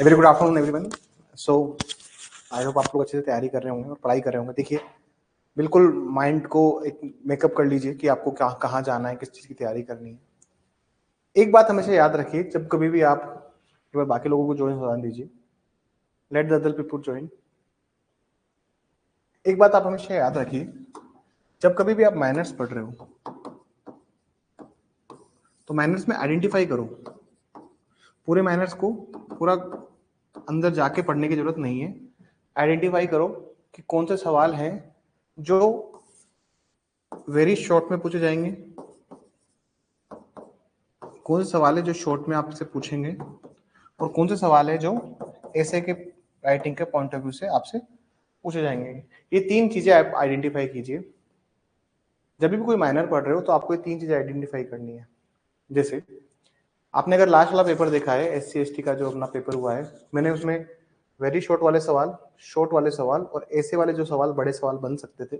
Very good afternoon everyone. So I hope आप लोग अच्छे से तैयारी कर रहे होंगे और पढ़ाई कर रहे होंगे। देखिए, बिल्कुल माइंड को एक मेकअप कर लीजिए कि आपको कहाँ जाना है, किस चीज़ की तैयारी करनी है। एक बात हमेशा याद रखिए, जब कभी भी आप एक बार बाकी लोगों को ज्वाइन होने दीजिए, let the other people join. एक बात आप हमेशा याद रखिए, जब कभी भी आप माइनर्स पढ़ रहे हो तो माइनर्स में आइडेंटिफाई करो। पूरे माइनर्स को पूरा अंदर जाके पढ़ने की जरूरत नहीं है। आइडेंटिफाई करो कि कौन से सवाल हैं जो वेरी शॉर्ट में पूछे जाएंगे, कौन से सवाल है जो शॉर्ट में आपसे पूछेंगे, और कौन से सवाल है जो ऐसे के राइटिंग के पॉइंट ऑफ व्यू से आपसे पूछे जाएंगे। ये तीन चीजें आप आइडेंटिफाई कीजिए। जब भी कोई माइनर पढ़ रहे हो तो आपको ये तीन चीजें आइडेंटिफाई करनी है। जैसे आपने अगर लास्ट वाला पेपर देखा है, SC/ST का जो अपना पेपर हुआ है, मैंने उसमें वेरी शॉर्ट वाले सवाल, शॉर्ट वाले सवाल और ऐसे वाले जो सवाल बड़े सवाल बन सकते थे,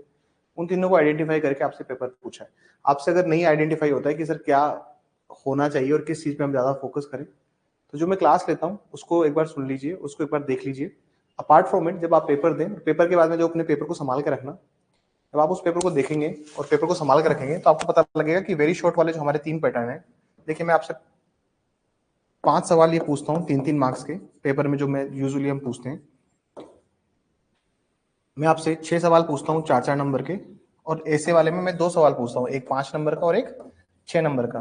उन तीनों को आइडेंटिफाई करके आपसे पेपर पूछा है। आपसे अगर नहीं आइडेंटिफाई होता है कि सर क्या होना चाहिए और किस चीज पे हम ज्यादा फोकस करें, तो जो मैं क्लास लेता हूँ उसको एक बार सुन लीजिए, उसको एक बार देख लीजिए। अपार्ट फ्रॉम इट, जब आप पेपर दें, पेपर के बाद में जो अपने पेपर को संभाल के रखना, जब आप उस पेपर को देखेंगे और पेपर को संभाल के रखेंगे तो आपको पता लगेगा कि वेरी शॉर्ट वाले जो हमारे तीन पैटर्न है। देखिए, मैं आपसे 5 सवाल ये पूछता हूँ 3-3 मार्क्स के पेपर में, जो मैं यूजुअली हम पूछते हैं। मैं आपसे 6 सवाल पूछता हूँ 4-4 नंबर के, और ऐसे वाले में मैं 2 सवाल पूछता हूँ, एक 5 नंबर का और एक 6 नंबर का।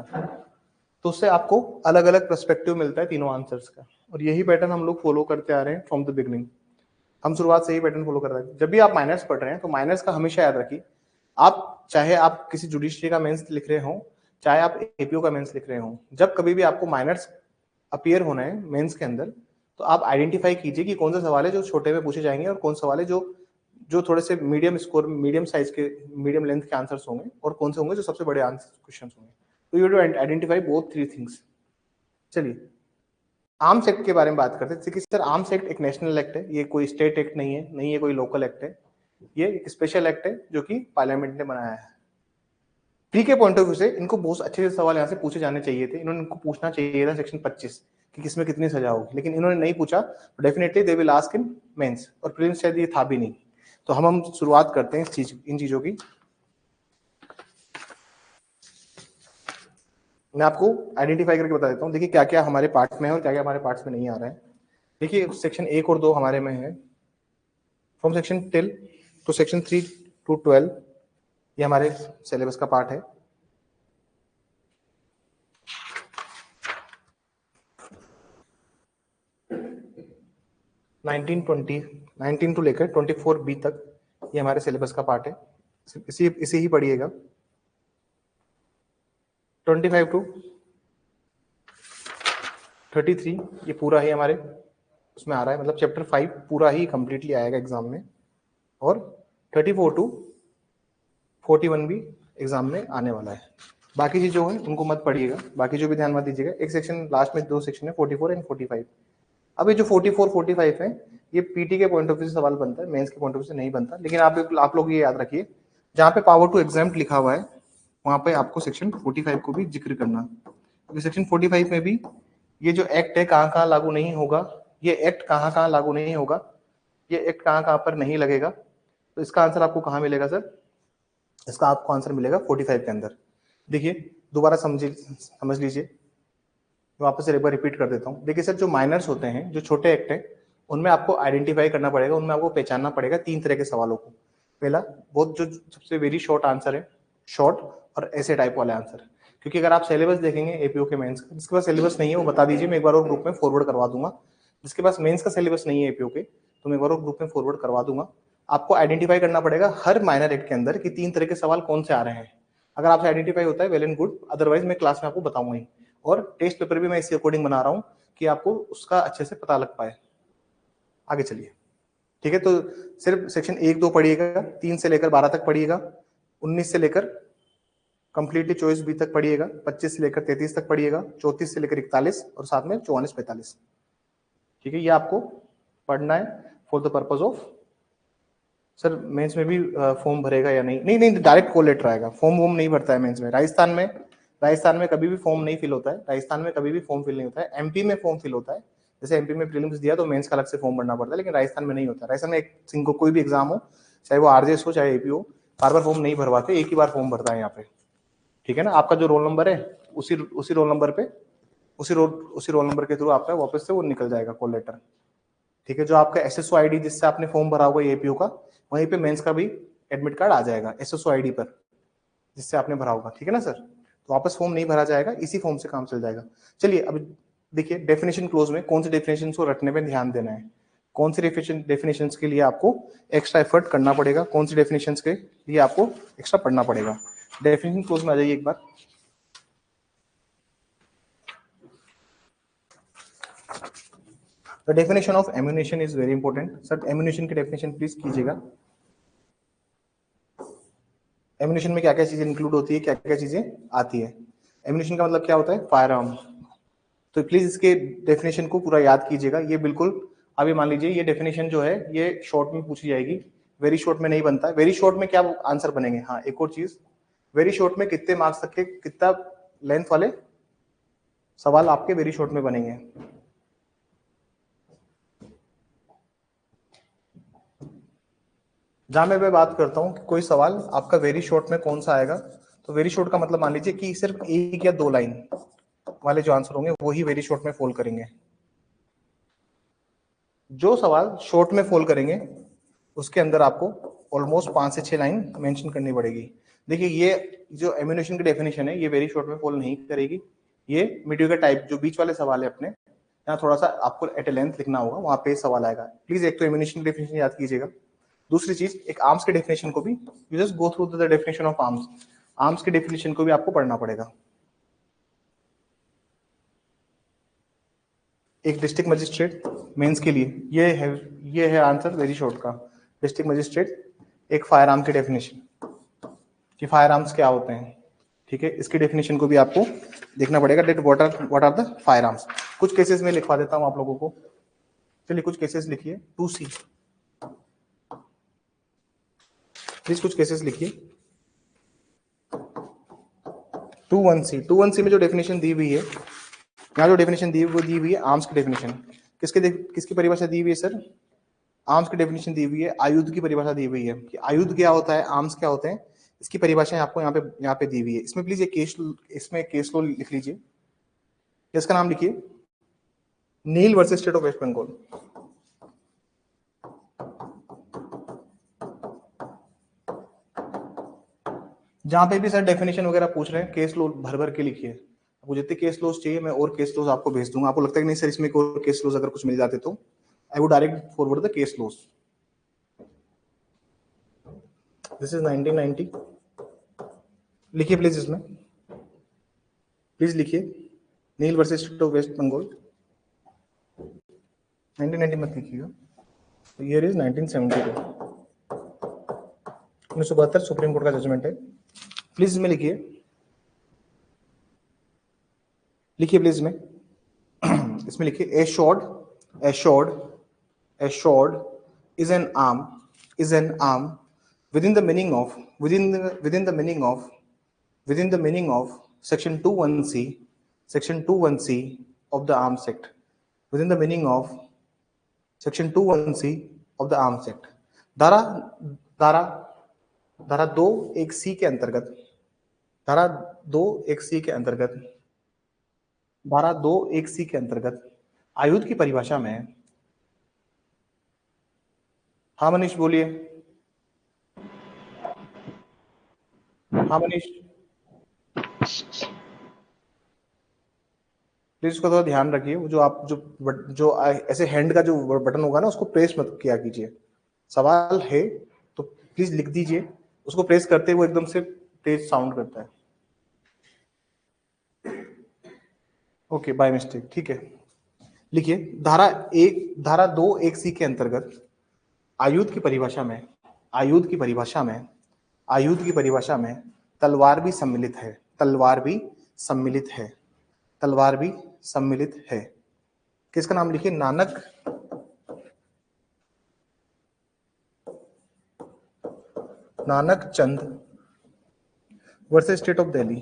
तो उससे आपको अलग अलग पर्सपेक्टिव मिलता है तीनों आंसर्स का, और यही पैटर्न हम लोग फॉलो करते आ रहे हैं फ्रॉम द बिगनिंग। हम शुरुआत से यही पैटर्न फॉलो कर रहे हैं। जब भी आप माइनर्स पढ़ रहे हैं तो माइनर्स का हमेशा याद रखिए, आप चाहे आप किसी जुडिशरी का मेंस लिख रहे हो, चाहे आप APO का मेंस लिख रहे हो, जब कभी भी आपको माइनर्स अपीयर होना है मेंस के अंदर, तो आप आइडेंटिफाई कीजिए कि कौन सा सवाल है जो छोटे में पूछे जाएंगे और कौन सा सवाल है जो जो थोड़े से मीडियम स्कोर, मीडियम साइज के, मीडियम लेंथ के आंसर्स होंगे, और कौन से होंगे जो सबसे बड़े आंसर क्वेश्चन होंगे। तो you have to identify both three things. चलिए, आर्म्स एक्ट के बारे में बात करते हैं। सर, आर्म्स एक्ट एक नेशनल एक्ट है, ये कोई स्टेट एक्ट नहीं है, नहीं है कोई लोकल एक्ट है, ये एक स्पेशल एक्ट है जो कि पार्लियामेंट ने बनाया है। प्री के पॉइंट ऑफ व्यू से इनको बहुत अच्छे से सवाल यहाँ से पूछे जाने चाहिए थे। इन्होंने इनको पूछना चाहिए था सेक्शन 25 कि किसमें कितनी सजा होगी, लेकिन इन्होंने नहीं पूछा। Definitely they will ask in mains, और प्रीलिम्स शायद ये था भी नहीं। तो हम शुरुआत करते हैं इन चीजों की। मैं आपको आइडेंटिफाई करके बता देता हूँ। देखिए, क्या क्या हमारे पार्ट्स में है और क्या क्या हमारे पार्ट्स में नहीं आ रहा है। देखिए, सेक्शन 1 और 2 हमारे में है, from section 10 to section 3 to 12, ये हमारे सिलेबस का पार्ट है। नाइनटीन टू लेकर 24B तक ये हमारे सिलेबस का पार्ट है। इसी ही पढ़िएगा। 25 टू 33 ये पूरा ही हमारे उसमें आ रहा है, मतलब चैप्टर 5 पूरा ही कंप्लीटली आएगा एग्जाम में, और 34 टू 41 भी एग्जाम में आने वाला है। बाकी चीज जो है उनको मत पढ़िएगा, बाकी जो भी ध्यान मत दीजिएगा। एक सेक्शन लास्ट में, 2 सेक्शन है, 44 एंड 45। अब ये जो 44 45 है, ये पीटी के पॉइंट ऑफ व्यू से सवाल बनता है, मेंस के पॉइंट ऑफ व्यू से नहीं बनता। लेकिन आप लोग ये याद रखिए, जहाँ पे पावर टू एग्जाम्प्ट लिखा हुआ है वहां पे आपको सेक्शन 45 को भी जिक्र करना, क्योंकि सेक्शन 45 में भी ये जो एक्ट है कहाँ लागू नहीं होगा, ये एक्ट कहाँ लागू नहीं होगा, ये एक्ट कहाँ पर नहीं लगेगा। तो इसका आंसर आपको कहाँ मिलेगा सर? इसका आपको आंसर मिलेगा 45 के अंदर। देखिए, दोबारा समझ लीजिए, वापस से एक बार रिपीट कर देता हूँ। देखिए सर, जो माइनर्स होते हैं, जो छोटे एक्ट है, उनमें आपको आइडेंटिफाई करना पड़ेगा, उनमें आपको पहचानना पड़ेगा 3 तरह के सवालों को। पहला, बहुत जो सबसे वेरी शॉर्ट आंसर है, शॉर्ट और ऐसे टाइप वाले आंसर। क्योंकि अगर आप सिलेबस देखेंगे APO के मेंस का, जिसके पास सिलेबस नहीं है वो बता दीजिए, मैं एक बार और ग्रुप में फॉरवर्ड करवा दूंगा। जिसके पास मेंस का सिलेबस नहीं है APO के, तो मैं एक बार और ग्रुप में फॉरवर्ड करवा दूंगा। आपको आइडेंटिफाई करना पड़ेगा हर माइनर एक्ट के अंदर कि 3 तरह के सवाल कौन से आ रहे हैं। अगर आपसे आइडेंटिफाई होता है, वेल एंड गुड, अदरवाइज मैं क्लास में आपको बताऊंगा ही। और टेस्ट पेपर भी मैं इसी अकॉर्डिंग बना रहा हूँ कि आपको उसका अच्छे से पता लग पाए। आगे चलिए, ठीक है। तो सिर्फ सेक्शन 1-2 पढ़िएगा, 3 से लेकर 12 तक पढ़िएगा, 19 से लेकर कंप्लीटली 24B तक पढ़िएगा, 25 से लेकर 33 तक पढ़िएगा, 34 से लेकर 41, और साथ में 44-45। ठीक है, ये आपको पढ़ना है for the purpose of. Sir, mains में भी फॉर्म भरेगा या नहीं? नहीं, डायरेक्ट कॉल लेटर आएगा, फॉर्म वॉर्म नहीं भरता है मेंस में। राजस्थान में कभी भी फॉर्म नहीं फिल होता है, राजस्थान में कभी भी फॉर्म फिल नहीं होता है। MP में फॉर्म फिल होता है, जैसे एमपी में प्रीलिम्स दिया तो मेंस का अलग से फॉर्म भरना पड़ता है, लेकिन राजस्थान में नहीं होता। राजस्थान में एक सिंह को कोई भी एग्जाम हो, चाहे वो आरजेएस हो चाहे एपी हो, बार बार फॉर्म नहीं भरवाते, एक ही बार फॉर्म भरता है यहाँ पे, ठीक है ना। आपका जो रोल नंबर है उसी रोल नंबर पे उसी रोल नंबर के थ्रू आपका वापस से वो निकल जाएगा कॉल लेटर, ठीक है। जो आपका एसएसओ आईडी जिससे आपने फॉर्म भरा होगा एपीओ का, वहीं पे मेंस का भी एडमिट कार्ड आ जाएगा एसएसओ आईडी पर जिससे आपने भरा होगा, ठीक है ना सर। तो वापस फॉर्म नहीं भरा जाएगा, इसी फॉर्म से काम चल जाएगा। चलिए अब देखिए डेफिनेशन क्लोज में कौन से डेफिनेशन को रटने में ध्यान देना है, कौन सी डेफिनेशन के लिए आपको एक्स्ट्रा एफर्ट करना पड़ेगा, कौन सी डेफिनेशन के लिए आपको एक्स्ट्रा पढ़ना पड़ेगा। डेफिनेशन क्लोज में आ जाइए एक बार। The definition of ammunition is very important. Sir ammunition की डेफिनेशन प्लीज कीजिएगा। एम्यूनेशन में क्या क्या चीजें इंक्लूड होती है, क्या क्या चीजें आती है। एम्यूनेशन का मतलब क्या होता है, फायर आर्म। तो प्लीज इसके डेफिनेशन को पूरा याद कीजिएगा। ये बिल्कुल अभी मान लीजिए ये डेफिनेशन जो है ये शॉर्ट में पूछी जाएगी, वेरी शॉर्ट में नहीं बनता है। वेरी शॉर्ट में क्या आंसर बनेंगे, हाँ एक और चीज, वेरी शॉर्ट में कितने मार्क्स तक के, कितना लेंथ वाले सवाल आपके वेरी शॉर्ट में बनेंगे। जहां मैं बात करता हूं कि कोई सवाल आपका वेरी शॉर्ट में कौन सा आएगा, तो वेरी शॉर्ट का मतलब मान लीजिए कि सिर्फ एक या दो लाइन वाले जो आंसर होंगे वो ही वेरी शॉर्ट में फॉल करेंगे। जो सवाल शॉर्ट में फॉल करेंगे उसके अंदर आपको ऑलमोस्ट 5 से 6 लाइन मेंशन करनी पड़ेगी। देखिए ये जो एम्यूनेशन की डेफिनेशन है ये वेरी शॉर्ट में फॉल नहीं करेगी, ये मीडियोकर टाइप जो बीच वाले सवाल है अपने यहाँ थोड़ा सा आपको एट ए लेंथ लिखना होगा, वहां पे सवाल आएगा। प्लीज एक तो एम्यूनेशन की डेफिनेशन याद कीजिएगा। दूसरी चीज एक आर्म्स के डेफिनेशन को भी, you just go through the definition of arms, arms के डेफिनेशन को भी आपको पढ़ना पड़ेगा। एक डिस्ट्रिक्ट मजिस्ट्रेट मेंस के लिए ये है आंसर वेरी शॉर्ट का। डिस्ट्रिक्ट मजिस्ट्रेट एक फायर आर्म की डेफिनेशन कि फायर आर्म्स क्या होते हैं, ठीक है। इसकी डेफिनेशन को भी आपको देखना पड़ेगा, that what are the firearms. कुछ केसेस में लिखवा देता हूं आप लोगों को। चलिए कुछ केसेस लिखिए। 2C प्लीज, कुछ केसेस लिखिए। 2-1C में जो डेफिनेशन दी हुई है, यहाँ जो डेफिनेशन दी हुई वो दी हुई है आर्म्स की डेफिनेशन। किसकी परिभाषा दी हुई है सर, आर्म्स की डेफिनेशन दी हुई है, आयुध की परिभाषा दी हुई है कि आयुध क्या होता है, आर्म्स क्या होते हैं, इसकी परिभाषाएं आपको यहाँ पे दी हुई है। इसमें प्लीज इसमें केस लॉ लिख लीजिए, इसका नाम लिखिए Neel versus state of waste Bengal. जहां पे भी सर डेफिनेशन वगैरह पूछ रहे हैं केस लॉ भर भर के लिखिए। आपको जितने केस लॉज चाहिए मैं और केस लॉज आपको भेज दूंगा। आपको लगता है कि नहीं सर इसमें और केस लॉज अगर कुछ मिल जाते तो I would direct forward the case laws. This is 1990, लिखिए प्लीज, इसमें प्लीज लिखिए Neel versus state of waste Bengal. 1990 मत लिखिएगा, ईयर इज 1972, 1972 सुप्रीम कोर्ट का जजमेंट है। प्लीज इसमें लिखिए, लिखिए प्लीज इसमें इसमें लिखिए assured is an arm within the meaning of section 21C of the Arms Act, within the meaning of section 21C of the Arms Act। धारा धारा धारा 2(1)C के अंतर्गत, धारा 2(1)C के अंतर्गत, धारा 2(1)C के अंतर्गत आयुध की परिभाषा में, हाँ मनीष बोलिए, हाँ मनीष प्लीज उसका थोड़ा ध्यान रखिए। वो जो आप जो ऐसे हैंड का जो बटन होगा ना उसको प्रेस मत किया कीजिए। सवाल है तो प्लीज लिख दीजिए, उसको प्रेस करते वो एकदम से तेज साउंड करता है। ओके बाय मिस्टेक, ठीक है। लिखिए धारा 2(1)C के अंतर्गत आयुध की परिभाषा में, आयुध की परिभाषा में, आयुध की परिभाषा में तलवार भी सम्मिलित है, तलवार भी सम्मिलित है, तलवार भी सम्मिलित है। किसका नाम लिखिए, Nanak Chand versus state of Delhi.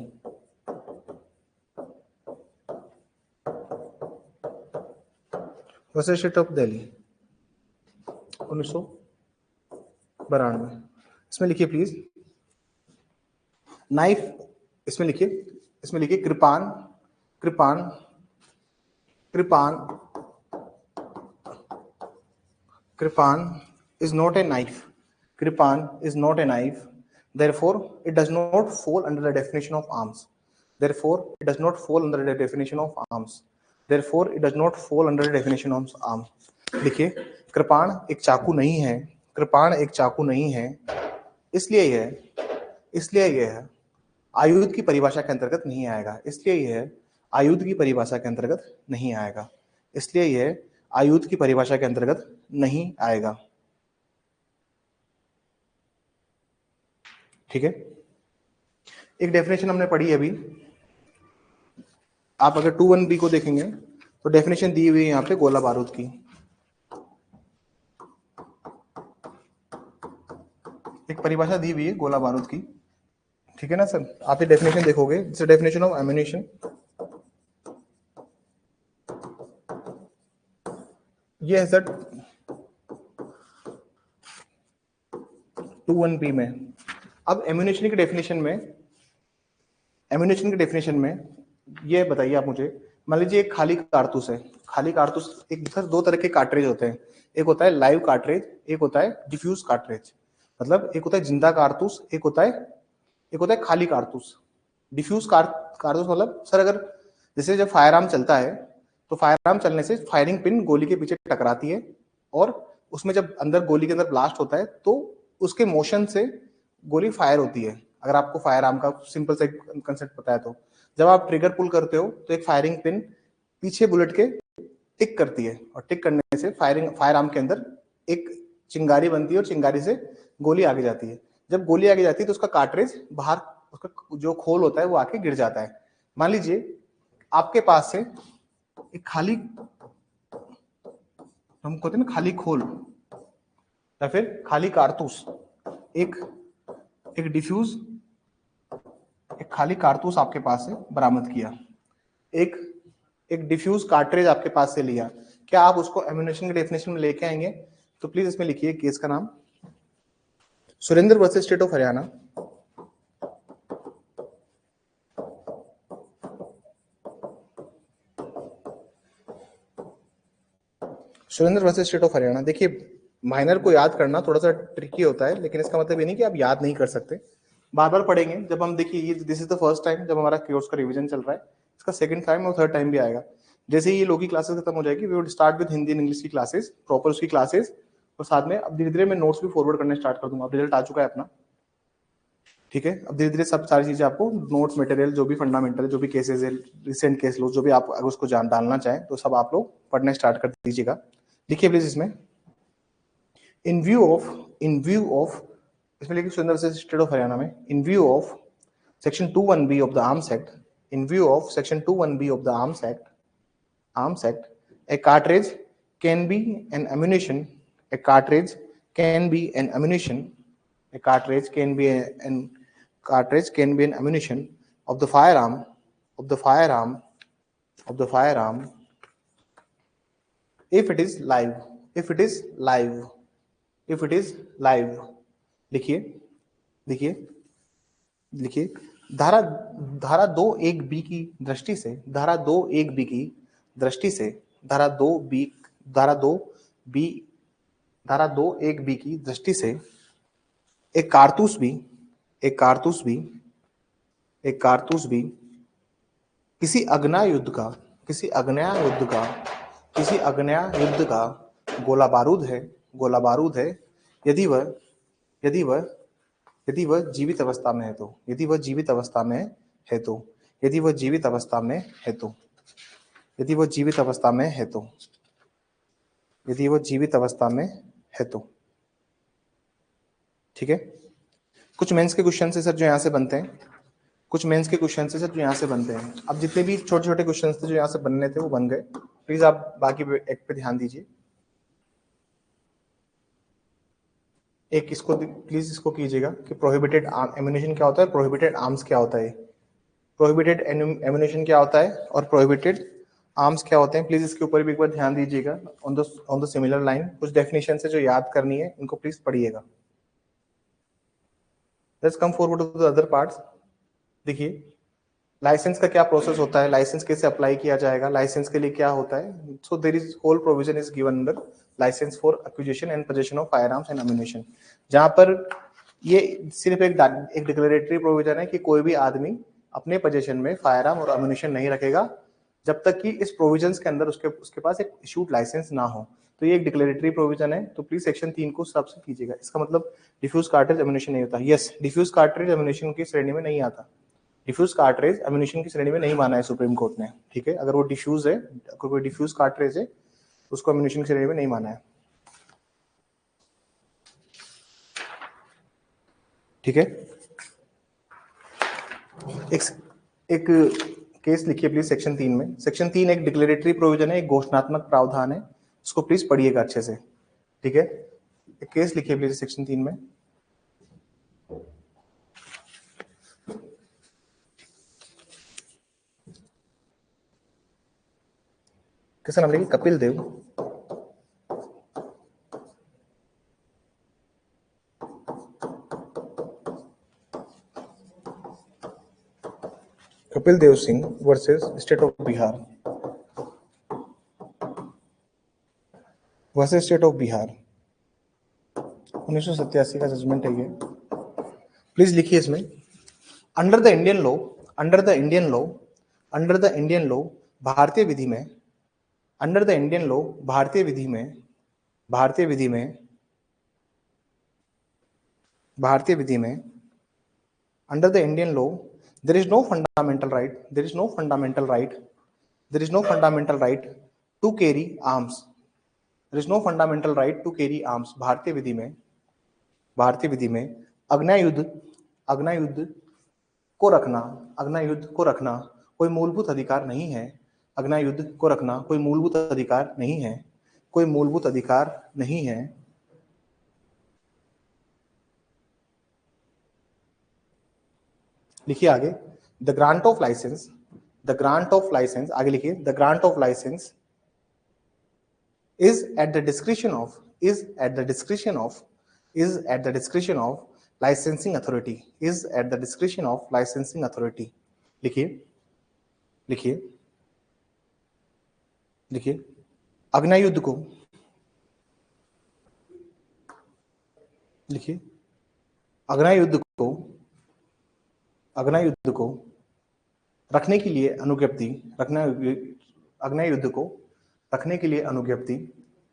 Versus state of Delhi 1992। इसमें लिखिए प्लीज नाइफ, इसमें लिखिए कृपान कृपान कृपान कृपान is not a knife. Kripan is not a knife. Therefore, it does not fall under the definition of arms. Therefore, it does not fall under the definition of arms. Therefore, it does not fall under the definition of arms. देखिए, कृपाण एक चाकू नहीं है, कृपाण एक चाकू नहीं है, इसलिए यह आयुध की परिभाषा के अंतर्गत नहीं आएगा, इसलिए यह आयुध की परिभाषा के अंतर्गत नहीं आएगा, इसलिए यह आयुध की परिभाषा के अंतर्गत नहीं आएगा। ठीक है, एक डेफिनेशन हमने पढ़ी अभी, आप अगर 2(1)B को देखेंगे तो डेफिनेशन दी हुई है यहाँ पे गोला बारूद की। एक परिभाषा दी हुई है गोला बारूद की, ठीक है ना सर। आप ये डेफिनेशन देखोगे, जैसे डेफिनेशन ऑफ एम्यूनिशन, ये है सर 2(1)B में। अब एम्यूनिशन के डेफिनेशन में ये बताइए आप मुझे, मान लीजिए एक खाली कारतूस है, खाली कारतूस, एक सर दो तरह के कार्ट्रिज होते हैं, एक होता है लाइव कार्ट्रिज, एक होता है डिफ्यूज कार्ट्रिज। मतलब एक होता है जिंदा कारतूस, एक होता है खाली कारतूस। डिफ्यूज कारतूस मतलब सर अगर जैसे जब फायर आर्म चलता है तो फायर आर्म चलने से फायरिंग पिन गोली के पीछे टकराती है और उसमें जब अंदर गोली के अंदर ब्लास्ट होता है तो उसके मोशन से गोली फायर होती है। अगर आपको फायर आर्म का सिंपल सा कंसेप्ट पता है तो जब आप ट्रिगर पुल करते हो तो एक फायरिंग पिन पीछे बुलेट के टिक करती है और टिक करने से फायर आर्म के अंदर एक चिंगारी बनती है और चिंगारी से गोली आगे जाती है। जब गोली आगे जाती है तो उसका कार्ट्रिज बाहर, उसका जो खोल होता है वो आके गिर जाता है। मान लीजिए आपके पास से एक खाली, हम कहते हैं ना खाली खोल या फिर खाली कारतूस, एक डिफ्यूज, एक खाली कारतूस आपके पास से बरामद किया, एक डिफ्यूज कार्ट्रिज आपके पास से लिया, क्या आप उसको एम्यूनिशन के डेफिनेशन में लेके आएंगे? तो प्लीज इसमें लिखिए केस का नाम Surendra versus state of Haryana. Surendra versus state of Haryana. देखिए माइनर को याद करना थोड़ा सा ट्रिकी होता है, लेकिन इसका मतलब ये नहीं कि आप याद नहीं कर सकते, बार बार पढ़ेंगे। जब हम देखिए ये this is the first time जब हमारा कोर्स का रिवीजन चल रहा है, इसका सेकंड टाइम और थर्ड टाइम भी आएगा। जैसे ही ये लोग की क्लासेस खत्म हो जाएगी, we would start with Hindi and English की क्लासेस, प्रॉपर उसकी क्लासेस, और साथ में अब धीरे धीरे मैं नोट्स भी फॉरवर्ड करने स्टार्ट कर दूंगा। अब रिजल्ट आ चुका है अपना, ठीक है। अब धीरे धीरे सब सारी चीजें आपको नोट्स मटेरियल जो भी फंडामेंटल जो भी केसेस है, रिसेंट केस लो, जो भी आप अगर उसको डालना चाहें तो सब आप लोग पढ़ने स्टार्ट कर दीजिएगा। लिखिए प्लीज इसमें इन व्यू ऑफ इसमें लिखिए सुरेंद्र से स्टेट ऑफ हरियाणा में, इन view of section 2(1)B of the arms act, in view of section 2(1)B of the arms act, a cartridge can be an ammunition, a cartridge can be an ammunition, a cartridge can be an ammunition of the firearm if it is live, लिखिए धारा 2(1)B की दृष्टि से, धारा 2(1)B की दृष्टि से, धारा 2(1)B की दृष्टि से एक कारतूस भी किसी अग्नया युद्ध का गोला बारूद है यदि वह जीवित अवस्था में है तो, यदि वह जीवित अवस्था में है तो, ठीक है। कुछ मेंस के क्वेश्चन से सर जो यहाँ से बनते हैं, अब जितने भी छोटे छोटे क्वेश्चन थे जो यहाँ से बनने थे वो बन गए। प्लीज आप बाकी एक्ट पे ध्यान दीजिए। एक इसको प्लीज इसको कीजिएगा कि प्रोहिबिटेड एम्यूनिशन क्या होता है, प्रोहिबिटेड आर्म्स क्या होता है, प्रोहिबिटेड एम्यूनिशन क्या होता है और प्रोहिबिटेड आर्म्स क्या होते हैं, प्लीज इसके ऊपर भी एक बार ध्यान दीजिएगा। ऑन द सिमिलर लाइन कुछ डेफिनेशन है जो याद करनी है, इनको प्लीज पढ़िएगा। Let's come forward to the other parts. देखिए लाइसेंस का क्या प्रोसेस होता है, लाइसेंस कैसे अप्लाई किया जाएगा, लाइसेंस के लिए क्या होता है। So there is whole provision is given under licence for acquisition and possession of firearms and ammunition, जहां पर ये सिर्फ एक डिक्लेरेटरी प्रोविजन है कि कोई भी आदमी अपने पोजेशन में फायर आर्म और एम्यूनेशन नहीं रखेगा जब तक कि इस प्रोविजंस के अंदर उसके पास एक इशूड लाइसेंस ना हो। तो ये एक डिक्लेरेटरी प्रोविजन है, तो प्लीज सेक्शन 3 को सबसे कीजिएगा। इसका मतलब डिफ्यूज कार्ट्रिज एम्यूनेशन नहीं होता। यस, डिफ्यूज कार्ट्रिज एम्यूनेशन की श्रेणी में नहीं आता। डिफ्यूज कार्ट्रिज एम्यूनेशन की श्रेणी में नहीं माना है सुप्रीम कोर्ट ने, ठीक है। अगर वो डिफ्यूज है, अगर कोई डिफ्यूज कार्ट्रिज है तो उसको एम्यूनेशन की श्रेणी में नहीं माना है, ठीक है। एक केस लिखिए प्लीज सेक्शन 3 में। सेक्शन 3 एक डिक्लेरेटरी प्रोविजन है, एक घोषणात्मक प्रावधान है, इसको प्लीज पढ़िएगा अच्छे से, ठीक है। एक केस लिखिए प्लीज सेक्शन 3 में। किसका नाम लिखिए, Kapil Dev. Kapil Dev Singh versus state of Bihar, versus state of Bihar, 1987 का जजमेंट है ये। प्लीज लिखिए इसमें, under the Indian law, under the Indian law, under the Indian law, भारतीय विधि में, अंडर द इंडियन लॉ, भारतीय विधि में, भारतीय विधि में, भारतीय विधि में, under the Indian law, there is no fundamental right, there is no fundamental right, there is no fundamental right to carry arms, there is no fundamental right to carry arms। भारतीय विधि में, भारतीय विधि में अग्नायुद्ध, अग्नायुद्ध को रखना, अग्नायुद्ध को रखना कोई मूलभूत अधिकार नहीं है। अग्नायुद्ध को रखना कोई मूलभूत अधिकार नहीं है, कोई मूलभूत अधिकार नहीं है। लिखिए आगे, the grant of licence, the grant of licence, आगे लिखिए, the grant of licence is at the discretion of, is at the discretion of, is at the discretion of licensing authority, is at the discretion of licensing authority। लिखिए, लिखिए, लिखिए, अग्नायुद्ध को, लिखिए, अग्नायुद्ध को, अग्नायुद्ध को रखने के लिए अनुज्ञप्ति, रखना, अग्नायुद्ध को रखने के लिए अनुज्ञप्ति,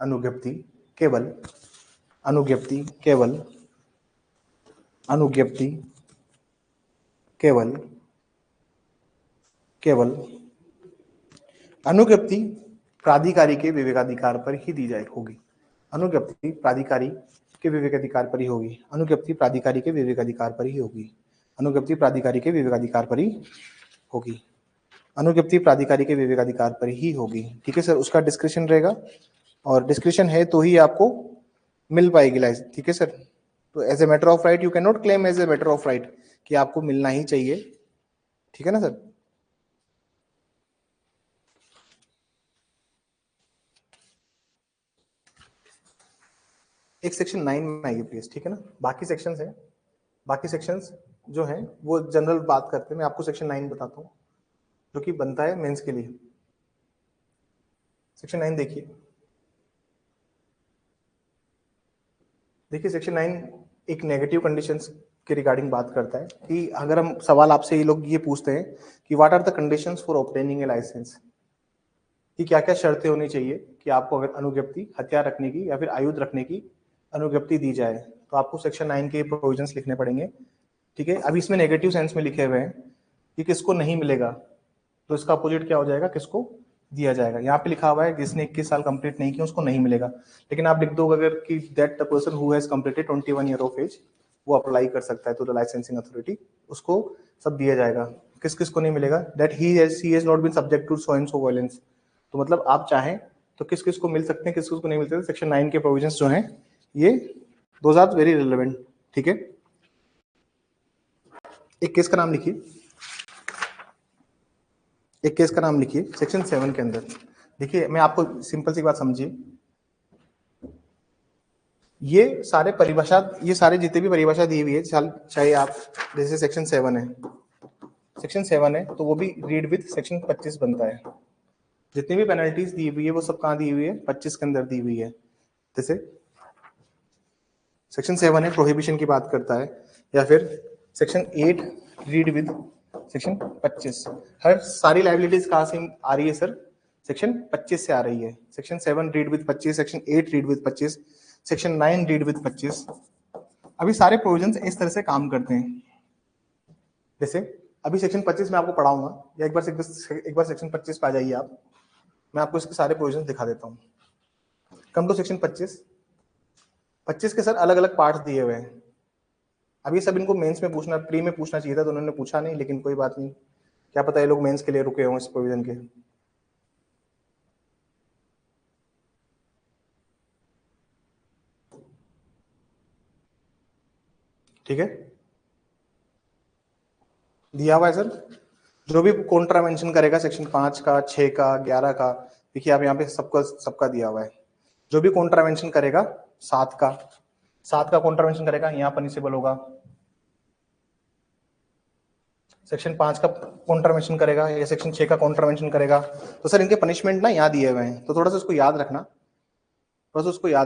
अनुज्ञप्ति केवल, अनुज्ञप्ति केवल, अनुज्ञप्ति केवल, केवल अनुज्ञप्ति प्राधिकारी के विवेकाधिकार पर ही दी जाए होगी। अनुज्ञप्ति प्राधिकारी के विवेकाधिकार पर ही होगी, अनुज्ञप्ति प्राधिकारी के विवेकाधिकार पर ही होगी, अनुज्ञप्ति प्राधिकारी के विवेकाधिकार पर ही होगी, अनुज्ञप्ति प्राधिकारी के विवेकाधिकार पर ही होगी, ठीक है सर। उसका डिस्क्रिप्शन रहेगा और डिस्क्रिप्शन है तो ही आपको मिल पाएगी लाइसेंस, ठीक है सर। तो as a matter of right you can not claim as a matter of right कि आपको मिलना ही चाहिए, ठीक है ना सर। एक सेक्शन 9 में आइए प्लीज, ठीक है ना। बाकी सेक्शंस हैं, बाकी सेक्शंस जो हैं वो जनरल बात करते हैं। मैं आपको सेक्शन 9 बताता हूँ जो कि बनता है मेंस के लिए। सेक्शन 9 देखिए, देखिए सेक्शन 9 एक नेगेटिव कंडीशंस के रिगार्डिंग बात करता है कि अगर हम सवाल आपसे ये लोग ये पूछते हैं कि what are the conditions for obtaining a licence, कि क्या क्या शर्तें होनी चाहिए कि आपको अगर अनुज्ञप्ति हथियार रखने की या फिर आयुध रखने की अनुज्ञप्ति दी जाए, तो आपको सेक्शन 9 के प्रोविजंस लिखने पड़ेंगे, ठीक है। अभी इसमें नेगेटिव सेंस में लिखे हुए हैं कि किसको नहीं मिलेगा, तो इसका अपोजिट क्या हो जाएगा, किसको दिया जाएगा। यहाँ पे लिखा हुआ है जिसने 21 साल कंप्लीट नहीं किया उसको नहीं मिलेगा, लेकिन आप लिख दो अगर कि that the person who has completed 21 year of age, वो अप्लाई कर सकता है टू द लाइसेंसिंग अथॉरिटी, उसको सब दिया जाएगा। किस किस को नहीं मिलेगा, that he has not been subject to so and so violence. तो मतलब आप चाहें तो किस किस को मिल सकते हैं, किस किस को नहीं मिल सकते। सेक्शन 9 के प्रोविजंस जो हैं ये दोज आर वेरी रिलेवेंट, ठीक है। एक केस का नाम लिखिए, एक केस का नाम लिखिए सेक्शन 7 के अंदर। देखिए मैं आपको सिंपल सी बात समझिए, ये सारे परिभाषा, ये सारे जितने भी परिभाषा दी हुई है, चाहे आप जैसे सेक्शन 7 है, सेक्शन 7 है तो वो भी रीड विद सेक्शन 25 बनता है। जितनी भी पेनल्टीज दी हुई है वो सब कहाँ दी हुई है, 25 के अंदर दी हुई है। जैसे सेक्शन 7 है प्रोहिबिशन की बात करता है, या फिर सेक्शन 8 रीड विद सेक्शन 25। हर सारी लाइबिलिटीज कहाँ से आ रही है सर, सेक्शन 25 से आ रही है। Section 7 read with 25, section 8 read with 25, section 9 read with 25। अभी सारे प्रोविजंस इस तरह से काम करते हैं। जैसे अभी सेक्शन 25 में आपको पढ़ाऊंगा, या एक बार सेक्शन 25 पे आ जाइए आप, मैं आपको इसके सारे प्रोविजंस दिखा देता हूँ। कम टू सेक्शन 25 के सर अलग अलग पार्ट्स दिए हुए हैं। अब ये सब इनको मेंस में पूछना, प्री में पूछना चाहिए था, तो उन्होंने पूछा नहीं, लेकिन कोई बात नहीं, क्या पता ये लोग मेंस के लिए रुके हों इस प्रोविजन के। ठीक है, दिया हुआ है सर, जो भी कॉन्ट्रावेंशन करेगा सेक्शन 5 का, 6 का, 11 का, देखिए आप यहाँ पे सबका दिया हुआ है। जो भी कॉन्ट्रावेंशन करेगा 7 का कॉन्ट्रावेंशन करेगा, यहाँ पनिशेबल होगा। सेक्शन 5 का कॉन्ट्रावेंशन करेगा या सेक्शन 6 का कॉन्ट्रावेंशन करेगा, तो सर इनके पनिशमेंट ना यहाँ दिए हुए हैं, तो थोड़ा सा उसको याद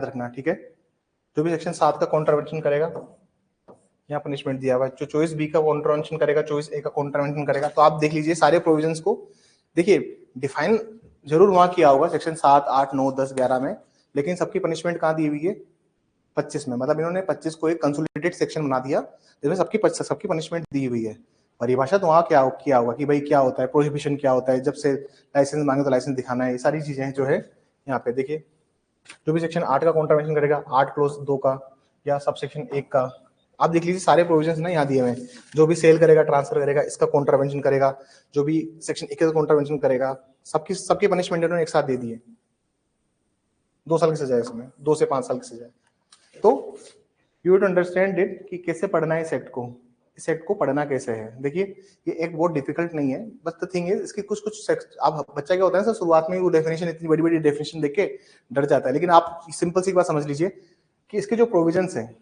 रखना, ठीक है। जो भी सेक्शन 7 का कॉन्ट्रावेंशन करेगा, यहाँ पनिशमेंट दिया हुआ है। जो चॉइस बी का कॉन्ट्रावेंशन करेगा, चॉइस ए का कॉन्ट्रावेंशन करेगा। तो आप देख लीजिए सारे प्रोविजंस को, देखिए डिफाइन जरूर वहां किया होगा सेक्शन 7, 8, 9, 10, 11 में, लेकिन सबकी पनिशमेंट कहाँ दी हुई है, 25 में। मतलब इन्होंने 25 को एक कंसोलिडेटेड सेक्शन बना दिया जिसमें सबकी पनिशमेंट दी हुई है। परिभाषा तो वहां क्या किया होगा कि भाई क्या होता है प्रोहिबिशन, क्या होता है, जब से लाइसेंस मांगे तो लाइसेंस दिखाना है, ये सारी चीजें जो है यहाँ पे देखिए। जो भी सेक्शन 8 का कॉन्ट्रावेंशन करेगा, 8 क्लोज 2 का या सब सेक्शन 1 का, आप देख लीजिए सारे प्रोविजंस ना यहाँ दिए हुए हैं। जो भी सेल करेगा, ट्रांसफर करेगा, इसका कॉन्ट्रावेंशन करेगा, जो भी सेक्शन 1 का कॉन्ट्रावेंशन करेगा, सबकी पनिशमेंट इन्होंने एक साथ दे दी है। 2 साल की सजा है इसमें, 2 से 5 साल की सजा है। तो यू टू अंडरस्टैंड इट कि कैसे पढ़ना है इस एक्ट को, इस एक्ट को पढ़ना कैसे है। देखिए ये एक्ट बहुत डिफिकल्ट नहीं है, बस द थिंग इज इसकी कुछ आप बच्चा क्या होता है सर, शुरुआत में वो डेफिनेशन, इतनी बड़ी बड़ी डेफिनेशन देख के डर जाता है। लेकिन आप सिंपल सी बात समझ लीजिए कि इसके जो प्रोविजंस हैं,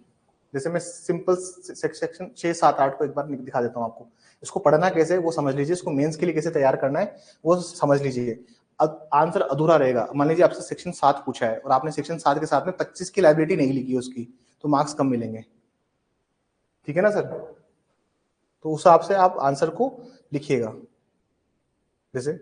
जैसे मैं सिंपल सेक्शन 6, 7, 8 को एक बार दिखा देता हूँ आपको। इसको पढ़ना कैसे है वो समझ लीजिए, इसको मेंस के लिए कैसे तैयार करना है वो समझ लीजिए। अब आंसर अधूरा रहेगा। मान लीजिए आपसे सेक्शन 7 पूछा है और आपने सेक्शन 7 के साथ में 25 की लाइबिलिटी नहीं लिखी है उसकी, तो मार्क्स कम मिलेंगे। ठीक है ना सर, तो उस हिसाब से आप आंसर को लिखिएगा। जैसे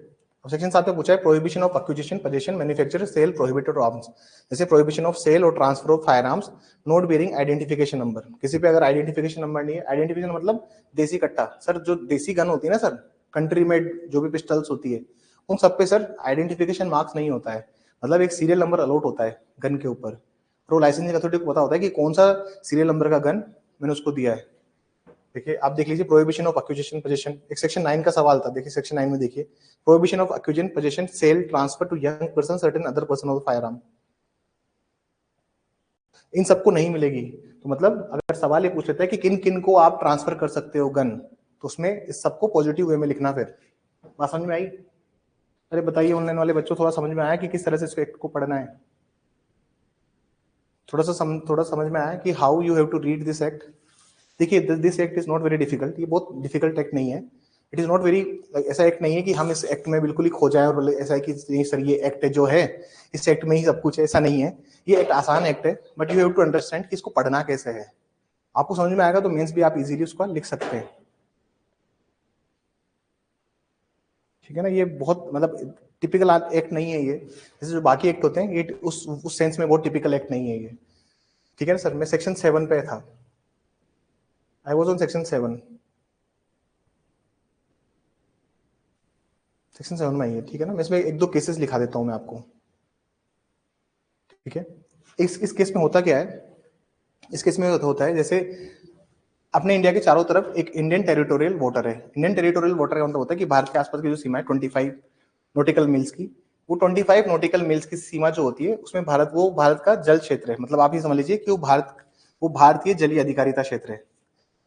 सेक्शन 7 में पूछा है prohibition of acquisition, possession, manufacture, sale, prohibited arms. जैसे प्रोहिबिशन ऑफ सेल और transfer of firearms not bearing identification number. किसी पे अगर आइडेंटिफिकेशन नंबर नहीं है, आइडेंटिफिकेशन मतलब देसी कट्टा सर, जो देसी गन होती है ना सर, कंट्री मेड जो भी पिस्टल्स होती है, उन सब पे सर आइडेंटिफिकेशन मार्क्स नहीं होता है। मतलब एक सीरियल नंबर अलॉट होता है गन के ऊपर, तो लाइसेंसिंग अथॉरिटी को पता होता है कि कौन सा सीरियल नंबर का गन मैंने उसको दिया है। देखिए आप देख लीजिए प्रोहिबिशन ऑफ एक्विजिशन, पोजेशन, एक सेक्शन 9 का सवाल था। देखिए सेक्शन 9 में देखिए prohibition of acquisition, possession, sale, transfer to young person certain other person of firearm. इन सबको नहीं मिलेगी। तो मतलब अगर सवाल ये पूछ लेता है कि किन किन को आप ट्रांसफर कर सकते हो गन, तो उसमें इस सबको पॉजिटिव वे में लिखना। फिर बात समझ में आई? अरे बताइए ऑनलाइन वाले बच्चों, थोड़ा समझ में आया कि किस तरह से इस एक्ट को पढ़ना है? थोड़ा समझ में आया कि how you have to read this act? देखिए this act is not very difficult, ये बहुत डिफिकल्ट एक्ट नहीं है। इट इज नॉट वेरी, ऐसा एक्ट नहीं है कि हम इस एक्ट में बिल्कुल ही खो जाए और बोले ऐसा है कि नहीं सर ये एक्ट जो है इस एक्ट में ही सब कुछ है, ऐसा नहीं है। ये एक आसान एक्ट है, but you have to understand कि इसको पढ़ना कैसे है। आपको समझ में आएगा तो मेंस भी आप इजीली उसको लिख सकते हैं। ठीक है ना, ये बहुत मतलब टिपिकल एक्ट नहीं है ये, जैसे जो बाकी एक्ट होते हैं ये उस सेंस में बहुत टिपिकल एक्ट नहीं है ये। ठीक है ना सर, मैं सेक्शन 7 पे था, I was on section 7, section 7 में आई है। ठीक है ना, मैं इसमें एक दो केसेस लिखा देता हूं मैं आपको। ठीक है, इस केस में होता क्या है, इस केस में होता है जैसे अपने इंडिया के चारों तरफ एक इंडियन टेरिटोरियल वाटर है। इंडियन टेरिटोरियल वाटर का मतलब होता है कि भारत के आसपास की जो सीमा है 25 नॉटिकल मिल्स की, वो 25 नॉटिकल मिल्स की सीमा जो होती है उसमें भारत का जल क्षेत्र है। मतलब आप ये समझ लीजिए कि वो भारतीय जलीय अधिकारिता क्षेत्र है,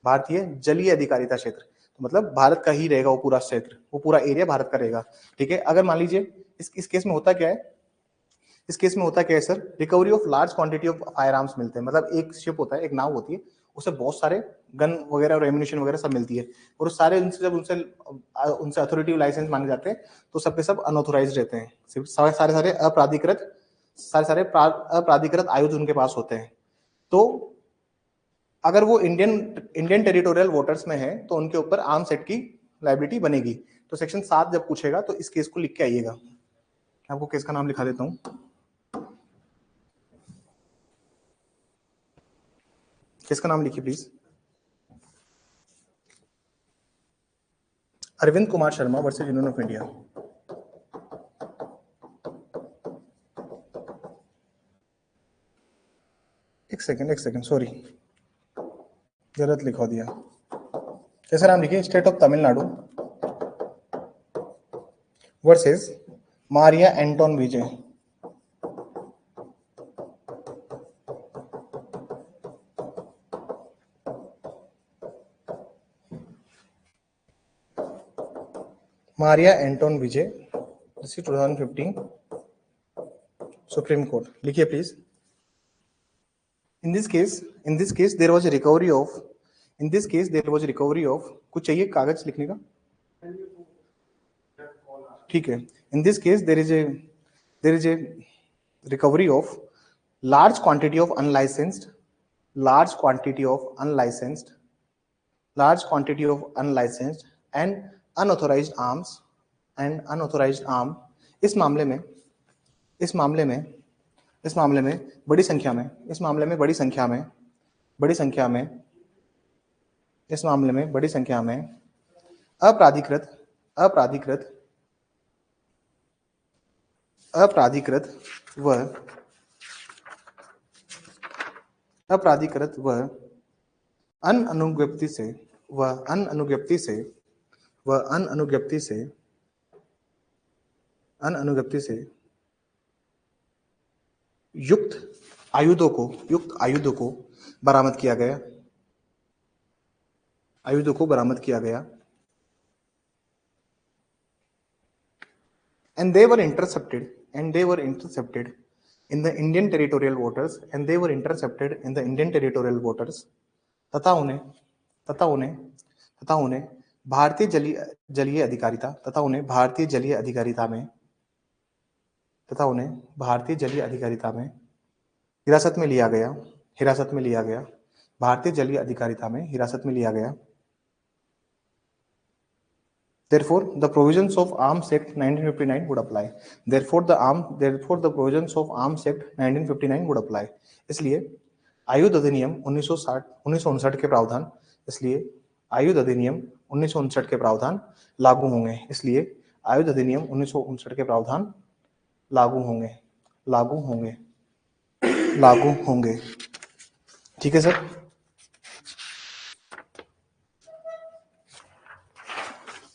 भारतीय जलीय अधिकारिता क्षेत्र। मतलब भारत का ही रहेगा वो पूरा क्षेत्र, वो पूरा एरिया भारत का रहेगा, ठीक है। अगर मान लीजिए इस केस में होता क्या है, इस केस में होता क्या है sir, recovery of large quantity of fire arms मिलते हैं, मतलब एक शिप होता है, एक नाव होती है, उसे बहुत सारे गन वगैरह और एम्यूनिशन वगैरह सब मिलती है, और उस सारे उनसे जब उनसे अथॉरिटी लाइसेंस मांगे जाते हैं तो सबके सब अनऑथोराइज रहते हैं, सिर्फ सारे सारे अपराधिकृत आयुध उनके पास होते हैं। तो अगर वो इंडियन टेरिटोरियल वाटर्स में है तो उनके ऊपर आर्म्स एक्ट की लायबिलिटी बनेगी। तो सेक्शन 7 जब पूछेगा तो इस केस को लिख के आइएगा, आपको केस का नाम लिखा देता हूं, केस का नाम लिखिए please, Arvind Kumar Sharma versus union of India. एक सेकंड सॉरी, गलत लिखवा दिया। कैसा नाम लिखिए, state of Tamil Nadu versus Maria Anton Vijay. Maria Anton Vijay, 2015 supreme court, लिखिए please. In this case there was a recovery of, कुछ चाहिए कागज लिखने का, ठीक है। In this case there is a recovery of large quantity of unlicensed and unauthorized arms इस मामले में बड़ी संख्या में अपराधिकृत व अनअनुज्ञप्ति से युक्त आयुधों को बरामद किया गया and they were intercepted in the Indian territorial waters तथा उन्हें भारतीय जलीय अधिकारिता में हिरासत में लिया गया। Therefore, the provisions of Arms Act 1959 would apply. Therefore, the provisions of Arms Act 1959 would apply. इसलिए आयुध अधिनियम 1959 के प्रावधान लागू होंगे। ठीक है सर।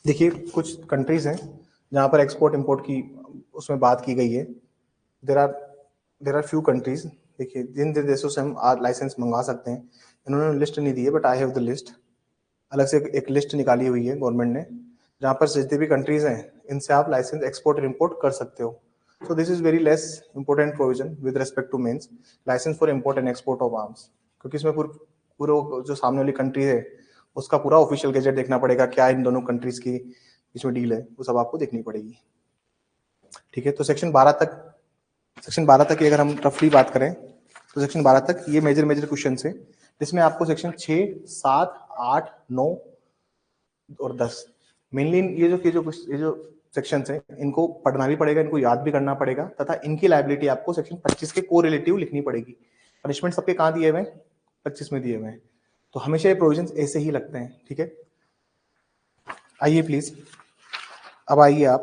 देखिए कुछ कंट्रीज हैं जहां पर एक्सपोर्ट इंपोर्ट की उसमें बात की गई है। देर आर फ्यू कंट्रीज, देखिए जिन देशों से हम लाइसेंस मंगवा सकते हैं, इन्होंने लिस्ट नहीं दी है but I have the list, अलग से एक लिस्ट निकाली हुई है गवर्नमेंट ने, जहां पर जितनी भी कंट्रीज हैं इनसे आप लाइसेंस एक्सपोर्ट और इंपोर्ट कर सकते हो। So this is very less important provision with respect to means licence for import and export of arms, क्योंकि इसमें पूरा जो सामने वाली कंट्री है उसका पूरा ऑफिशियल गैजेट देखना पड़ेगा, क्या इन दोनों कंट्रीज की बीच में डील है वो सब आपको देखनी पड़ेगी। ठीक है, तो सेक्शन 12 तक की अगर हम रफली बात करें तो सेक्शन 12 तक ये मेजर क्वेश्चन है, जिसमें आपको सेक्शन 6, 7, 8, 9 और 10 मेनली ये जो सेक्शंस हैं इनको पढ़ना भी पड़ेगा, इनको याद भी करना पड़ेगा, तथा इनकी लायबिलिटी आपको सेक्शन 25 के कोरिलेटिव लिखनी पड़ेगी। पनिशमेंट सबके कहाँ दिए हुए हैं, 25 में दिए हुए हैं, तो हमेशा ये प्रोविजंस ऐसे ही लगते हैं। ठीक है, आइए प्लीज, अब आइए आप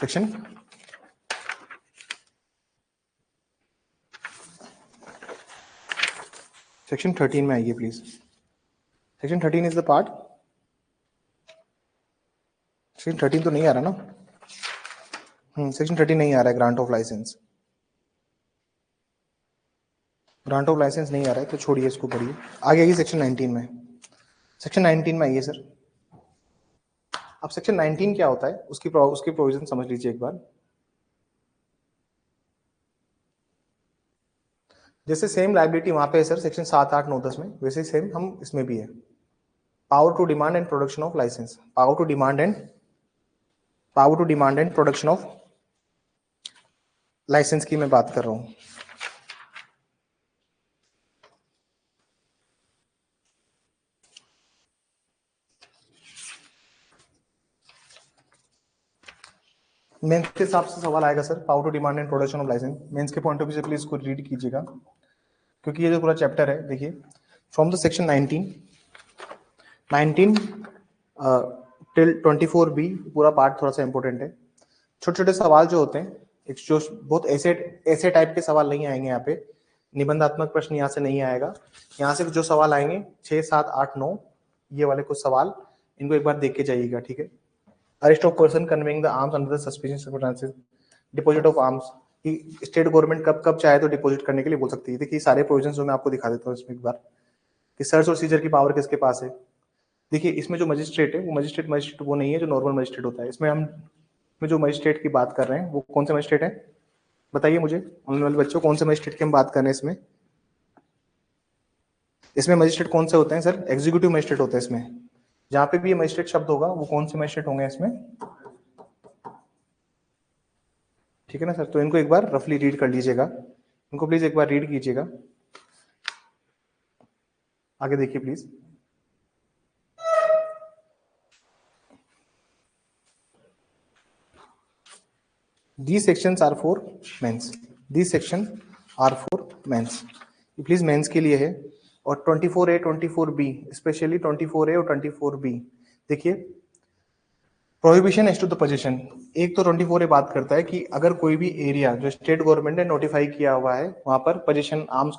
सेक्शन सेक्शन 13 में आइए please. Section 13 is the part, section 13 तो नहीं आ रहा ना, सेक्शन 13 नहीं आ रहा है, ग्रांट ऑफ लाइसेंस नहीं आ रहा है, तो छोड़िए इसको, पढ़िए आगे आइए सेक्शन 19 में। सेक्शन 19 में आइए सर। अब सेक्शन 19 क्या होता है उसकी प्रोविजन समझ लीजिए एक बार। जैसे सेम लायबिलिटी वहां पे है सर सेक्शन 7, 8, 9, 10 में, वैसे ही सेम हम इसमें भी है। Power to demand and production of licence, power to demand and production of licence की मैं बात कर रहा हूं। मेंस के हिसाब से सवाल आएगा sir, power to demand and production of licence. Mains के पॉइंट ऑफ व्यू से प्लीज इसको रीड कीजिएगा, क्योंकि ये जो पूरा चैप्टर है, देखिए from the section 19 till 24B पूरा पार्ट थोड़ा सा इंपॉर्टेंट है। छोटे छोटे सवाल जो होते हैं, एक जो बहुत ऐसे टाइप के सवाल नहीं आएंगे यहाँ पे, निबंधात्मक प्रश्न यहाँ से नहीं आएगा। यहाँ से जो सवाल आएंगे 6, 7, 8, 9 ये वाले कुछ सवाल, इनको एक बार देख के जाइएगा, ठीक है। Arrest of person conveying the arms under the suspicious circumstances, deposit of arms, state government कब चाहे तो डिपॉजिट करने के लिए बोल सकती है। देखिए सारे प्रोविजंस जो मैं आपको दिखा देता हूँ इसमें एक बार, कि सर्च और सीजर की पावर किसके पास है। देखिए इसमें जो मजिस्ट्रेट है वो मजिस्ट्रेट वो नहीं है जो नॉर्मल मजिस्ट्रेट होता है। इसमें हम जो मजिस्ट्रेट की बात कर रहे हैं वो कौन से मजिस्ट्रेट है, बताइए मुझे आने वाले बच्चों, कौन से मजिस्ट्रेट की हम बात कर रहे हैं इसमें। इसमें मजिस्ट्रेट कौन से होते हैं सर, एग्जीक्यूटिव मजिस्ट्रेट होते हैं इसमें। जहां पे भी ये मजिस्ट्रेट शब्द होगा वो कौन से मजिस्ट्रेट होंगे इसमें, ठीक है ना सर। तो इनको एक बार रफली रीड कर लीजिएगा, इनको प्लीज एक बार रीड कीजिएगा। आगे देखिए please. These sections are for mains, these section are for mains, ये प्लीज मेंस के लिए है। और 24A 24B, स्पेशली 24A और 24B, देखिए prohibition as to the position. एक तो 24A बात करता है कि अगर कोई भी एरिया जो स्टेट गवर्नमेंट ने नोटिफाई किया हुआ है वहां पर पोजीशन आर्म्स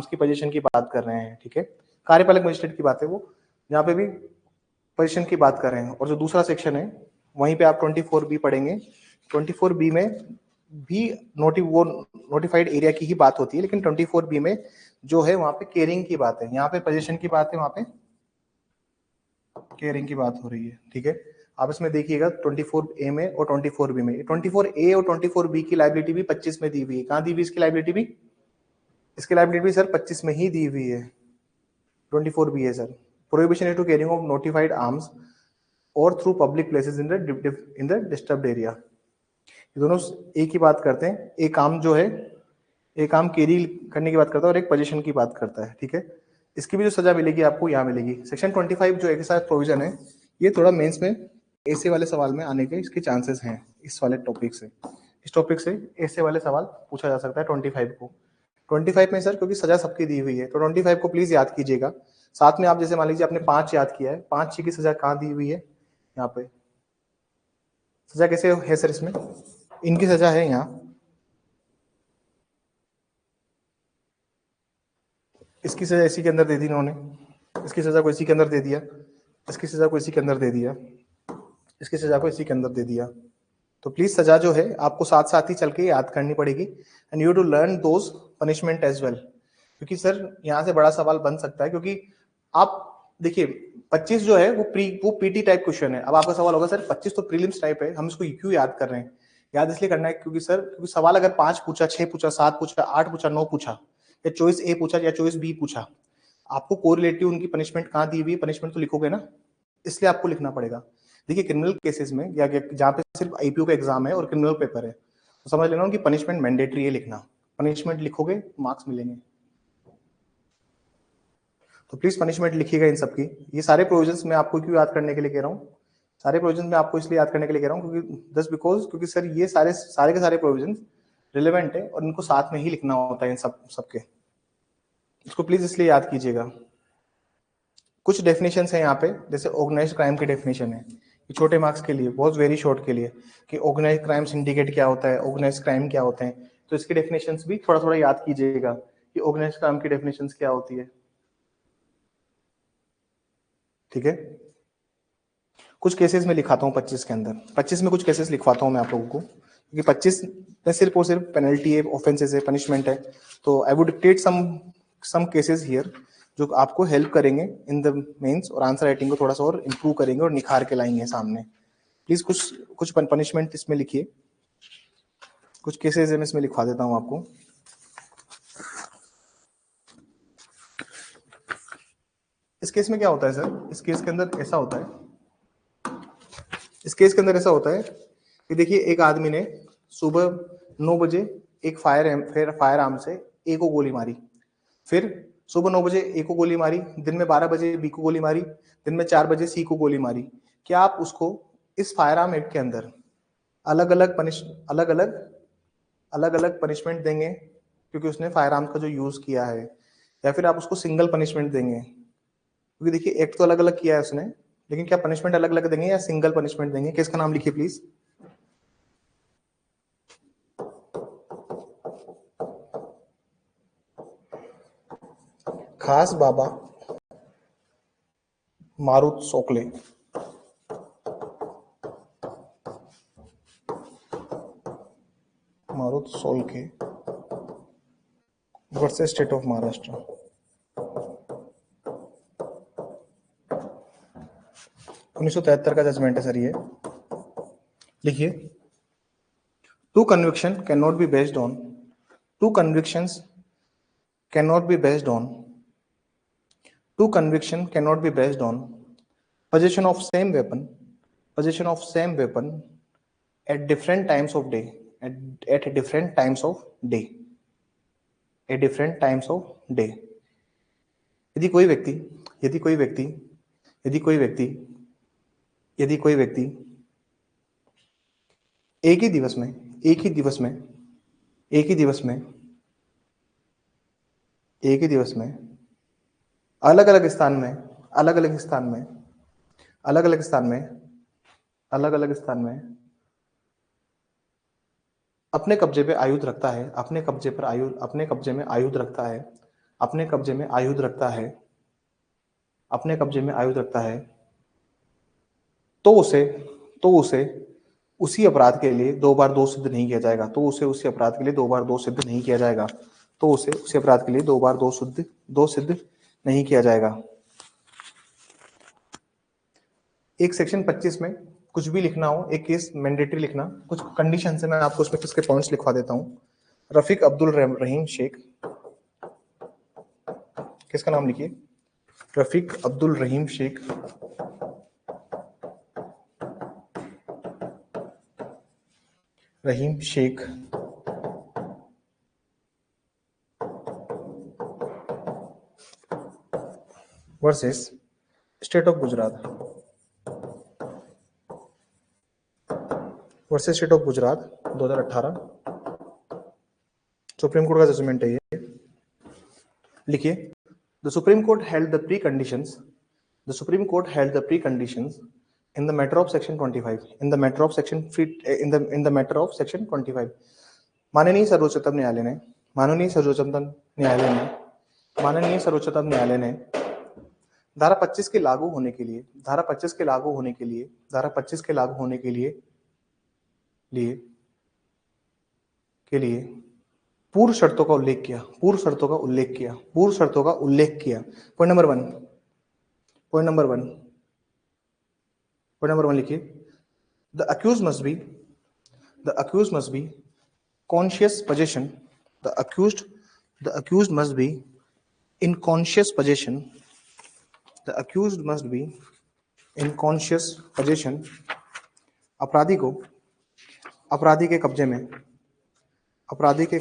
की पोजीशन की बात कर रहे हैं, ठीक है। कार्यपालक मजिस्ट्रेट की बात है वो, जहाँ पे भी पोजीशन की बात कर रहे हैं। और जो दूसरा सेक्शन है वहीं पे आप 24B पढ़ेंगे। 24B में भी नोटिफाइड एरिया की ही बात होती है, लेकिन 24B में जो है वहां पे केयरिंग की बात है, यहाँ पे पोजीशन की बात है, वहां पे केयरिंग की बात हो रही है, ठीक है। आप इसमें देखिएगा 24A में और 24B में, 24A और 24B की लाइबिलिटी भी 25 में दी हुई है। कहाँ दी हुई इसकी लाइबिलिटी भी, इसकी लाइबिलिटी भी सर 25 में ही दी हुई है। 24B है sir, prohibition to carrying of notified arms or through public places in the disturbed area. ये दोनों एक ही बात करते हैं। एक काम जो है, एक काम कैरी करने की बात करता है और एक पोजीशन की बात करता है, ठीक है। इसकी भी जो सजा मिलेगी आपको यहाँ मिलेगी। सेक्शन 25 जो एक साथ प्रोविजन है, ये थोड़ा मेंस में ऐसे वाले सवाल में आने के इसके चांसेस हैं। इस वाले टॉपिक से, इस टॉपिक से ऐसे वाले सवाल पूछा जा सकता है 25 को। 25 में सर क्योंकि सजा सबकी दी हुई है तो 25 को प्लीज याद कीजिएगा। साथ में आप जैसे मान लीजिए आपने 5 याद किया है, 5 की सजा कहाँ दी हुई है, यहाँ पे सजा कैसे है सर, इसमें इनकी सजा है यहाँ, इसकी सजा इसी के अंदर दे दी इन्होंने, इसकी सजा को इसी के अंदर दे दिया, इसकी सजा को इसी के अंदर दे दिया, इसकी सजा को इसी के अंदर दे दिया। तो प्लीज सजा जो है आपको साथ साथ ही चल के याद करनी पड़ेगी, and you to learn those punishment as well. क्योंकि सर यहाँ से बड़ा सवाल बन सकता है, क्योंकि आप देखिए 25 जो है वो पीटी टाइप क्वेश्चन है। अब आपका सवाल होगा सर 25 तो प्रीलिम्स टाइप है, हम इसको क्यों याद कर रहे हैं। याद इसलिए करना है क्योंकि सर क्योंकि सवाल अगर 5 पूछा, 6 पूछा, 7 पूछा, 8 पूछा, 9 पूछा, या चॉइस ए पूछा या चॉइस बी पूछा, आपको कोरिलेटिव उनकी पनिशमेंट कहाँ दी हुई है, पनिशमेंट तो लिखोगे ना, इसलिए आपको लिखना पड़ेगा। देखिए क्रिमिनल केसेस में या जहाँ पे सिर्फ आईपीओ का एग्जाम है और क्रिमिनल पेपर है, तो समझ लेना उनकी पनिशमेंट मैंडेटरी है लिखना। पनिशमेंट लिखोगे मार्क्स मिलेंगे, तो प्लीज पनिशमेंट लिखिएगा इन सबकी। ये सारे प्रोविजंस मैं आपको क्यों याद करने के लिए कह रहा हूँ, सारे प्रोविजन मैं आपको इसलिए याद करने के लिए कह रहा हूँ क्योंकि जस्ट बिकॉज क्योंकि सर ये सारे के सारे प्रोविजन रिलेवेंट है और इनको साथ में ही लिखना होता है इन सबके। इसको प्लीज इसलिए याद कीजिएगा। कुछ डेफिनेशंस है यहाँ पे, जैसे ऑर्गेनाइज्ड क्राइम की डेफिनेशन है, ये छोटे मार्क्स के लिए, बहुत वेरी शॉर्ट के लिए, कि ऑर्गेनाइज्ड क्राइम सिंडिकेट क्या होता है, ऑर्गेनाइज्ड क्राइम क्या होते हैं। तो इसकी डेफिनेशंस भी थोड़ा थोड़ा याद कीजिएगा कि ऑर्गेनाइज्ड क्राइम की डेफिनेशंस क्या होती है, ठीक है। कुछ केसेस में लिखाता हूँ 25 के अंदर, 25 में कुछ केसेस लिखवाता हूँ मैं आप लोगों को, क्योंकि 25 में सिर्फ और सिर्फ पेनल्टी है, ऑफेंसेस है, पनिशमेंट है। तो I would dictate some cases here जो आपको हेल्प करेंगे इन द मेंस और आंसर राइटिंग को थोड़ा सा और इम्प्रूव करेंगे और निखार के लाएंगे सामने। प्लीज कुछ पनिशमेंट इसमें लिखिए, कुछ केसेस मैं इसमें लिखवा देता हूं आपको। इस केस में क्या होता है सर, इस केस के अंदर ऐसा होता है, इस केस के अंदर ऐसा होता है कि देखिए एक आदमी ने सुबह 9 बजे एक फायर आर्म से ए को गोली मारी, फिर सुबह 9 बजे ए को गोली मारी, दिन में 12 बजे बी को गोली मारी, दिन में 4 बजे सी को गोली मारी। क्या आप उसको इस फायर आर्म एक्ट के अंदर अलग अलग पनिशमेंट देंगे क्योंकि उसने फायर आर्म का जो यूज किया है, या फिर आप उसको सिंगल पनिशमेंट देंगे? क्योंकि देखिए एक्ट तो अलग अलग किया है उसने, लेकिन क्या पनिशमेंट अलग अलग देंगे या सिंगल पनिशमेंट देंगे? किसका नाम लिखिए प्लीज। खास Baba Marut Sokle, Marut Solke versus state of Maharashtra. 1973 का जजमेंट है सर ये। लिखिए, to conviction can not be based on, to convictions can not be based on, to conviction can not be based on possession of same weapon, possession of same weapon at different times of day, at different times of day, at different times of day। यदि कोई व्यक्ति यदि कोई व्यक्ति यदि कोई व्यक्ति यदि कोई व्यक्ति एक ही दिवस में एक ही दिवस में एक ही दिवस में एक ही दिवस में अलग अलग स्थान में अलग अलग स्थान में अलग अलग स्थान में अलग अलग स्थान में अपने कब्जे पे आयुध रखता है, अपने कब्जे पर आयुध अपने कब्जे में आयुध रखता है, अपने कब्जे में आयुध रखता है, अपने कब्जे में आयुध रखता है, तो उसे उसी अपराध के लिए 2 बार 2 सिद्ध नहीं किया जाएगा। तो उसे उसी अपराध के लिए 2 बार 2 सिद्ध नहीं किया जाएगा। तो उसे उसी अपराध के लिए 2 बार 2 सिद्ध नहीं किया जाएगा। एक सेक्शन 25 में कुछ भी लिखना हो, एक केस मैंडेटरी लिखना, कुछ कंडीशन से मैं आपको उसमें किसके पॉइंट्स लिखवा देता हूं। रफीक अब्दुल रहीम शेख, किसका नाम लिखिए, Rafiq Abdul Rahim Shaikh, Rahim Shaikh versus state of Gujarat, versus state of Gujarat 2018। Supreme Court का जजमेंट है ये। लिखिए, the Supreme Court held the preconditions, the Supreme Court held the preconditions in the matter of section 25, in the matter of section in the matter of section 25। माननीय सर्वोच्चतम न्यायालय ने माननीय सर्वोच्चतम न्यायालय ने धारा 25 के लागू होने के लिए धारा 25 के लागू होने के लिए धारा 25 के लागू होने के लिए पूर्व शर्तों का उल्लेख किया, पूर्व शर्तों का उल्लेख किया, पूर्व शर्तों का उल्लेख किया। Point number 1, point number 1, point number 1 लिखिए, the accused must be conscious possession, the accused must be in conscious possession, the accused must be in conscious possession, अपराधी के कब्जे में अपराधी के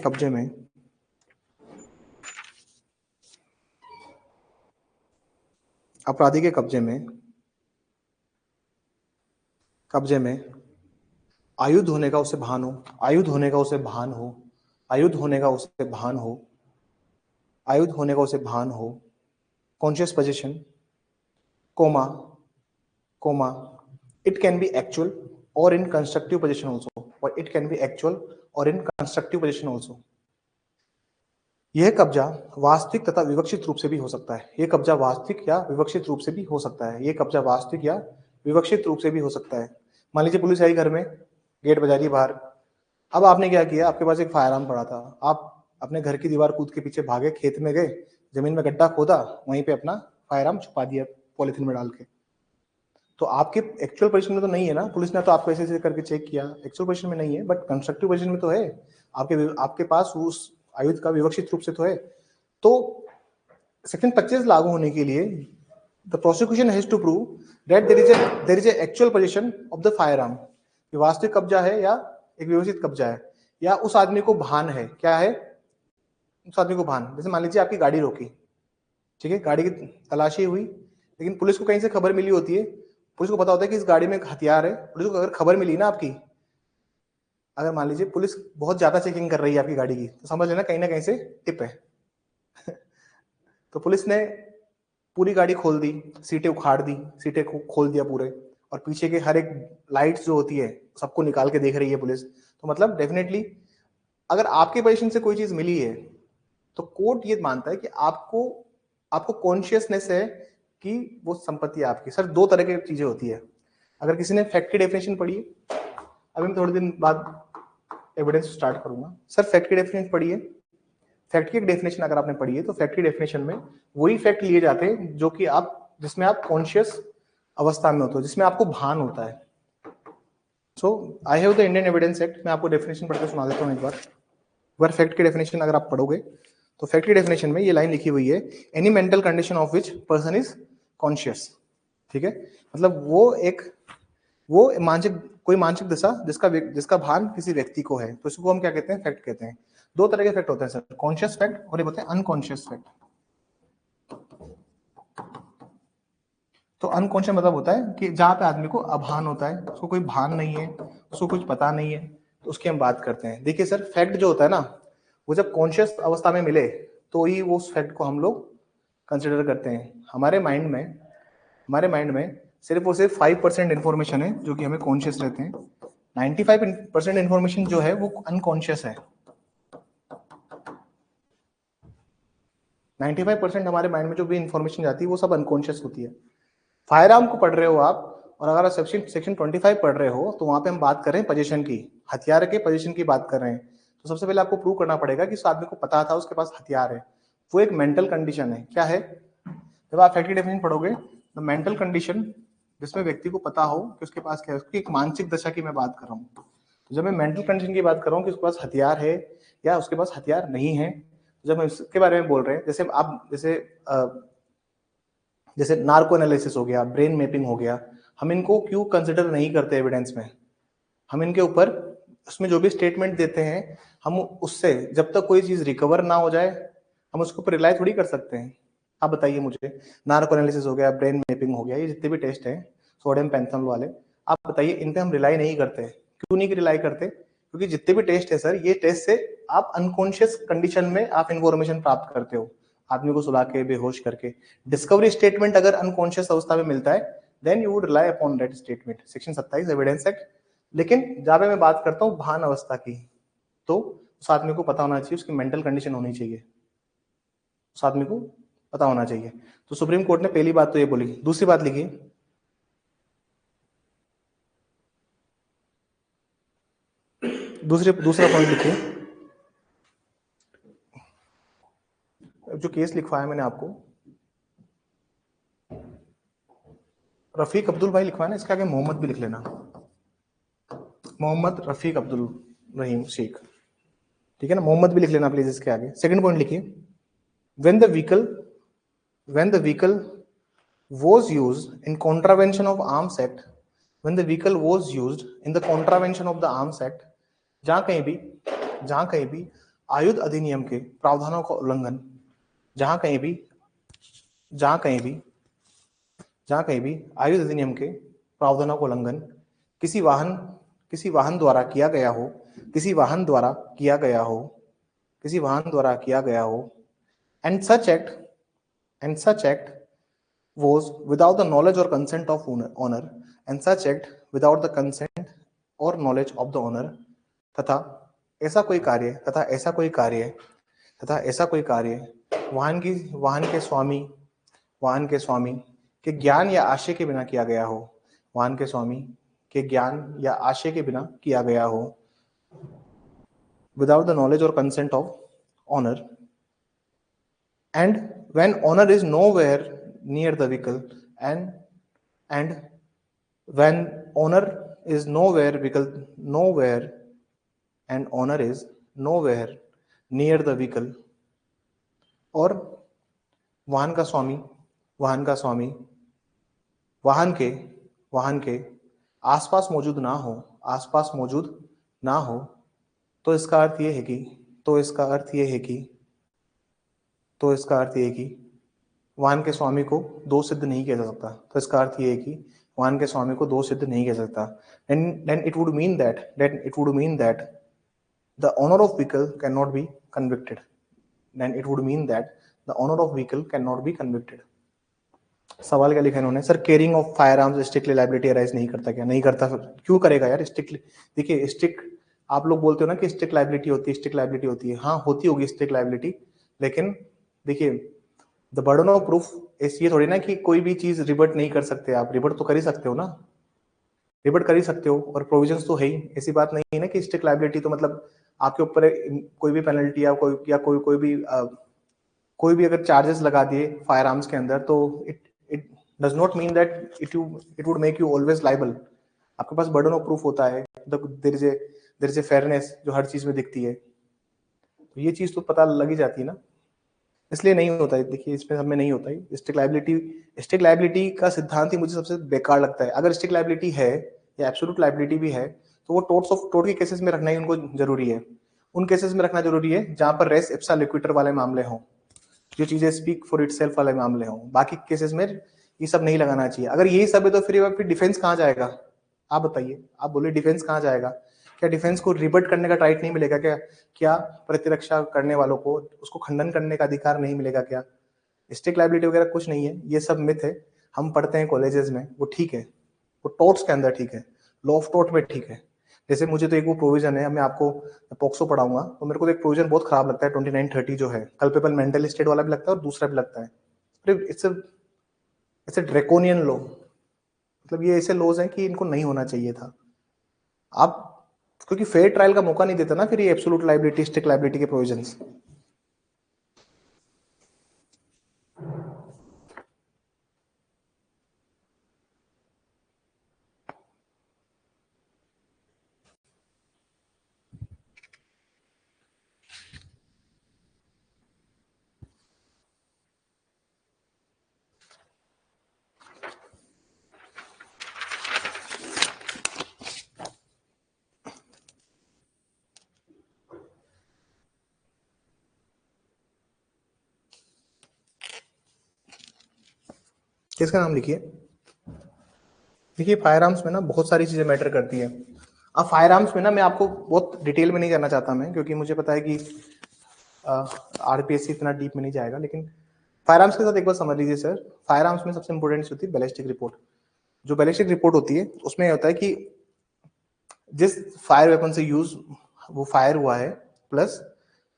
कब्जे में आयुध होने का उसे भान हो, आयुध होने का उसे भान हो, आयुध होने का उसे भान हो, आयुध होने का उसे भान हो, conscious position, comma, it can be actual और इन कंस्ट्रक्टिव पोजीशन ऑल्सो, और इट कैन बी एक्चुअल और इन कंस्ट्रक्टिव पोजीशन ऑल्सो। यह कब्जा वास्तविक तथा विवक्षित रूप से भी हो सकता है, यह कब्जा वास्तविक या विवक्षित रूप से भी हो सकता है, यह कब्जा वास्तविक या विवक्षित रूप से भी हो सकता है। मान लीजिए पुलिस आई घर में, गेट बजा रही बाहर, अब आपने क्या किया, आपके पास एक फायर आर्म पड़ा था, आप अपने घर की दीवार कूद के पीछे भागे, खेत में गए, जमीन में गड्ढा खोदा, वहीं पे अपना फायर आर्म छुपा दिया पॉलिथीन में डाल के। तो आपके एक्चुअल पोजीशन में तो नहीं है ना, पुलिस ने तो आपको ऐसे ऐसे करके चेक किया, एक्चुअल पोजीशन में नहीं है, बट कंस्ट्रक्टिव पोजीशन में तो है, आपके पास उस आयुध का विवक्षित रूप से तो है। तो सेक्शन 25 लागू होने के लिए the prosecution has to prove that there is a actual position of the firearm, वास्तविक कब्जा है या एक व्यवस्थित कब्जा है, या उस आदमी को भान है, क्या है उस आदमी को भान। जैसे मान लीजिए आपकी गाड़ी रोकी, ठीक है, गाड़ी की तलाशी हुई, लेकिन पुलिस को कहीं से खबर मिली होती है, पुलिस को पता होता है कि इस गाड़ी में एक हथियार है, पुलिस को अगर खबर मिली ना आपकी, अगर मान लीजिए पुलिस बहुत ज्यादा चेकिंग कर रही है आपकी गाड़ी की, तो समझ लेना कहीं ना कहीं से टिप है। तो पुलिस ने पूरी गाड़ी खोल दी, सीटें उखाड़ दी, सीटें खोल दिया पूरे, और पीछे के हर एक लाइट्स जो होती है सबको निकाल के देख रही है पुलिस। तो मतलब डेफिनेटली अगर आपके पोजीशन से कोई चीज मिली है तो कोर्ट ये मानता है कि आपको कॉन्शियसनेस है कि वो संपत्ति आपकी। सर दो तरह की चीजें होती है, अगर किसी ने फैक्ट की डेफिनेशन पढ़ी है, अभी मैं थोड़े दिन बाद एविडेंस स्टार्ट करूंगा। सर फैक्ट की डेफिनेशन पढ़ी है, फैक्ट की डेफिनेशन अगर आपने पढ़ी है तो फैक्ट की डेफिनेशन में वही फैक्ट लिए जाते हैं जो कि जिसमें आप कॉन्शियस अवस्था में होते हो, जिसमें आपको भान होता है। So I have the Indian Evidence Act, मैं आपको डेफिनेशन पढ़ के सुना देता हूँ एक बार फैक्ट की डेफिनेशन अगर आप पढ़ोगे तो फैक्ट की डेफिनेशन में ये लाइन लिखी हुई है, any mental condition of which person is conscious. ठीक है, मतलब वो कोई मानसिक दशा जिसका भान किसी व्यक्ति को है, तो इसको हम क्या कहते हैं, फैक्ट कहते हैं। दो तरह के फैक्ट होते हैं सर, कॉन्शियस फैक्ट और एक होते हैं अनकॉन्शियस फैक्ट। तो अनकॉन्शियस मतलब होता है कि जहां पे आदमी को अभान होता है, उसको कोई भान नहीं है, उसको कुछ पता नहीं है, तो उसकी हम बात करते हैं। देखिए सर फैक्ट जो होता है ना, वो जब कॉन्शियस अवस्था में मिले तो ही वो उस फैक्ट को हम लोग कंसिडर करते हैं। हमारे माइंड में सिर्फ और सिर्फ 5% इन्फॉर्मेशन है जो कि हमें कॉन्शियस रहते हैं, 95% इन्फॉर्मेशन जो है वो अनकॉन्शियस है। 95% हमारे माइंड में जो भी इन्फॉर्मेशन जाती है वो सब अनकॉन्शियस होती है। फायर आर्म को पढ़ रहे हो आप, और अगर आप सेक्शन 25 पढ़ रहे हो तो वहां पे हम बात कर रहे हैं पोजीशन की, हथियार के पोजीशन की बात कर रहे हैं। तो सबसे पहले आपको प्रूव करना पड़ेगा कि उस आदमी को पता था उसके पास हथियार है, वो एक मेंटल कंडीशन है। क्या है, जब आप फैक्ट की डेफिनेशन पढ़ोगे तो मेंटल कंडीशन जिसमें व्यक्ति को पता हो कि उसके पास क्या है, उसकी एक मानसिक दशा की मैं बात कर रहा हूँ। तो जब मैं मेंटल कंडीशन की बात कर रहा हूँ कि उसके पास हथियार है या उसके पास हथियार नहीं है, जब हम इसके बारे में बोल रहे हैं, जैसे नार्को एनालिसिस हो गया, ब्रेन मैपिंग हो गया, हम इनको क्यों कंसिडर नहीं करते एविडेंस में। हम इनके ऊपर उसमें जो भी स्टेटमेंट देते हैं, हम उससे जब तक कोई चीज रिकवर ना हो जाए हम उसके ऊपर रिलाई थोड़ी कर सकते हैं। आप बताइए मुझे, नार्को एनालिसिस हो गया, ब्रेन मैपिंग हो गया, ये जितने भी टेस्ट हैं सोडियम पेंथनॉल वाले, आप बताइए इन पे हम रिलाई नहीं करते। क्यों नहीं रिलाई करते, क्योंकि जितने भी टेस्ट है सर, ये टेस्ट से आप अनकॉन्शियस कंडीशन में आप इंफॉर्मेशन प्राप्त करते हो, आदमी को सुला के बेहोश करके। डिस्कवरी स्टेटमेंट अगर अनकॉन्शियस अवस्था में मिलता है then you would rely upon that statement, section 27 evidence act. लेकिन जहां पे मैं बात करता हूँ भान अवस्था की, तो उस आदमी को पता होना चाहिए, उसकी मेंटल कंडीशन होनी चाहिए, उस आदमी को पता होना चाहिए। तो सुप्रीम कोर्ट ने पहली बात तो ये बोली। दूसरी बात लिखिए, दूसरा पॉइंट लिखिए, जो केस लिखवाया मैंने आपको, रफीक अब्दुल भाई लिखवाया ना, इसके आगे मोहम्मद भी लिख लेना, मोहम्मद रफीक अब्दुल रहीम शेख, ठीक है ना, मोहम्मद भी लिख लेना प्लीज इसके आगे। सेकंड पॉइंट लिखिए, when the vehicle was used in contravention of arms act, when the vehicle was used in the contravention of the arms act, जहां कहीं भी आयुध अधिनियम के प्रावधानों का उल्लंघन, जहां कहीं भी आयुध अधिनियम के प्रावधानों का उल्लंघन किसी वाहन द्वारा किया गया हो, किसी वाहन द्वारा किया गया हो, and such act was without the knowledge or consent of owner, and such act without the consent or knowledge of the owner, तथा ऐसा कोई कार्य वाहन के स्वामी के ज्ञान या आशय के बिना किया गया हो, वाहन के स्वामी के ज्ञान या आशय के बिना किया गया हो, without the knowledge or consent of owner, and when owner is nowhere near the vehicle and when owner is nowhere and owner is nowhere near the vehicle, और वाहन का स्वामी वाहन के आसपास मौजूद ना हो, तो इसका अर्थ ये है कि वाहन के स्वामी को दोष सिद्ध नहीं किया जा सकता। तो इसका अर्थ ये है कि वाहन के स्वामी को दोष सिद्ध नहीं किया जा सकता। then it would mean that the owner of vehicle cannot be convicted. सवाल क्या लिखा इन्होंने, sir caring of fire arms strictly liability arise नहीं करता क्या? नहीं करता, क्यों करेगा यार? स्ट्रिक्टली देखिए, स्ट्रिक्ट आप लोग बोलते हो ना कि स्ट्रिक्ट लायबिलिटी होती है, हाँ होती होगी स्ट्रिक्ट लायबिलिटी, लेकिन देखिए द बर्डन ऑफ प्रूफ ये थोड़ी ना कि कोई भी चीज रिवर्ट नहीं कर सकते आप, रिवर्ट तो कर ही सकते हो ना, रिवर्ट कर ही सकते हो, और प्रोविजंस तो है ही। ऐसी बात नहीं है ना कि स्ट्रिक्ट लायबिलिटी तो मतलब आपके ऊपर कोई भी पेनल्टी या कोई भी अगर चार्जेस लगा दिए फायर आर्म्स के अंदर, तो it does not mean that it would make you always liable. आपके पास बर्डन ऑफ प्रूफ होता है, देयर इज ए फेयरनेस जो हर चीज में दिखती है, तो ये चीज तो पता लग ही जाती है ना, इसलिए नहीं होता है। देखिए इसमें सब में नहीं होता है स्ट्रिक्ट लायबिलिटी का सिद्धांत ही मुझे सबसे बेकार लगता है। अगर स्ट्रिक्ट लायबिलिटी है या एब्सोल्यूट लायबिलिटी भी है, तो वो टोट के केसेस में रखना ही उनको जरूरी है, उन केसेस में रखना जरूरी है जहां पर रेस इप्सा लिक्विटर वाले मामले हों, जो चीजें स्पीक फॉर इटसेल्फ वाले मामले हों। बाकी केसेस में ये सब नहीं लगाना चाहिए। अगर यही सब है तो फिर डिफेंस कहाँ जाएगा? आप बताइए, आप बोलिए डिफेंस कहाँ जाएगा? क्या डिफेंस को रिबट करने का राइट नहीं मिलेगा क्या? क्या प्रतिरक्षा करने वालों को उसको खंडन करने का अधिकार नहीं मिलेगा क्या? स्ट्रिक्ट लायबिलिटी वगैरह कुछ नहीं है, ये सब मिथ है, हम पढ़ते हैं कॉलेजेस में, वो ठीक है, वो टोट्स के अंदर ठीक है, लॉ ऑफ टोट में ठीक है। जैसे मुझे तो एक वो प्रोविजन है, मैं आपको पॉक्सो पढ़ाऊंगा, तो मेरे को एक प्रोविजन बहुत खराब लगता है 2930 जो है, कल्पेबल मेंटल स्टेट वाला भी लगता है और दूसरा भी लगता है। इट्स अ ड्रैकोनियन लॉ, मतलब ये ऐसे लॉज हैं कि इनको नहीं होना चाहिए था। आप क्योंकि फेयर ट्रायल का मौका नहीं देता ना फिर ये एब्सोल्यूट लायबिलिटी स्ट्रिक्ट लायबिलिटी के प्रोविजंस। किसका नाम लिखिए। देखिए फायर आर्म्स में ना बहुत सारी चीजें मैटर करती है। अब फायर आर्म्स में ना मैं आपको बहुत डिटेल में नहीं जाना चाहता मैं, क्योंकि मुझे पता है कि आरपीएससी इतना डीप में नहीं जाएगा, लेकिन फायर आर्म्स के साथ एक बार समझ लीजिए सर। फायर आर्म्स में सबसे इंपॉर्टेंट होती है बैलिस्टिक रिपोर्ट। जो बैलिस्टिक रिपोर्ट होती है उसमें होता है कि जिस फायर वेपन से यूज वो फायर हुआ है, प्लस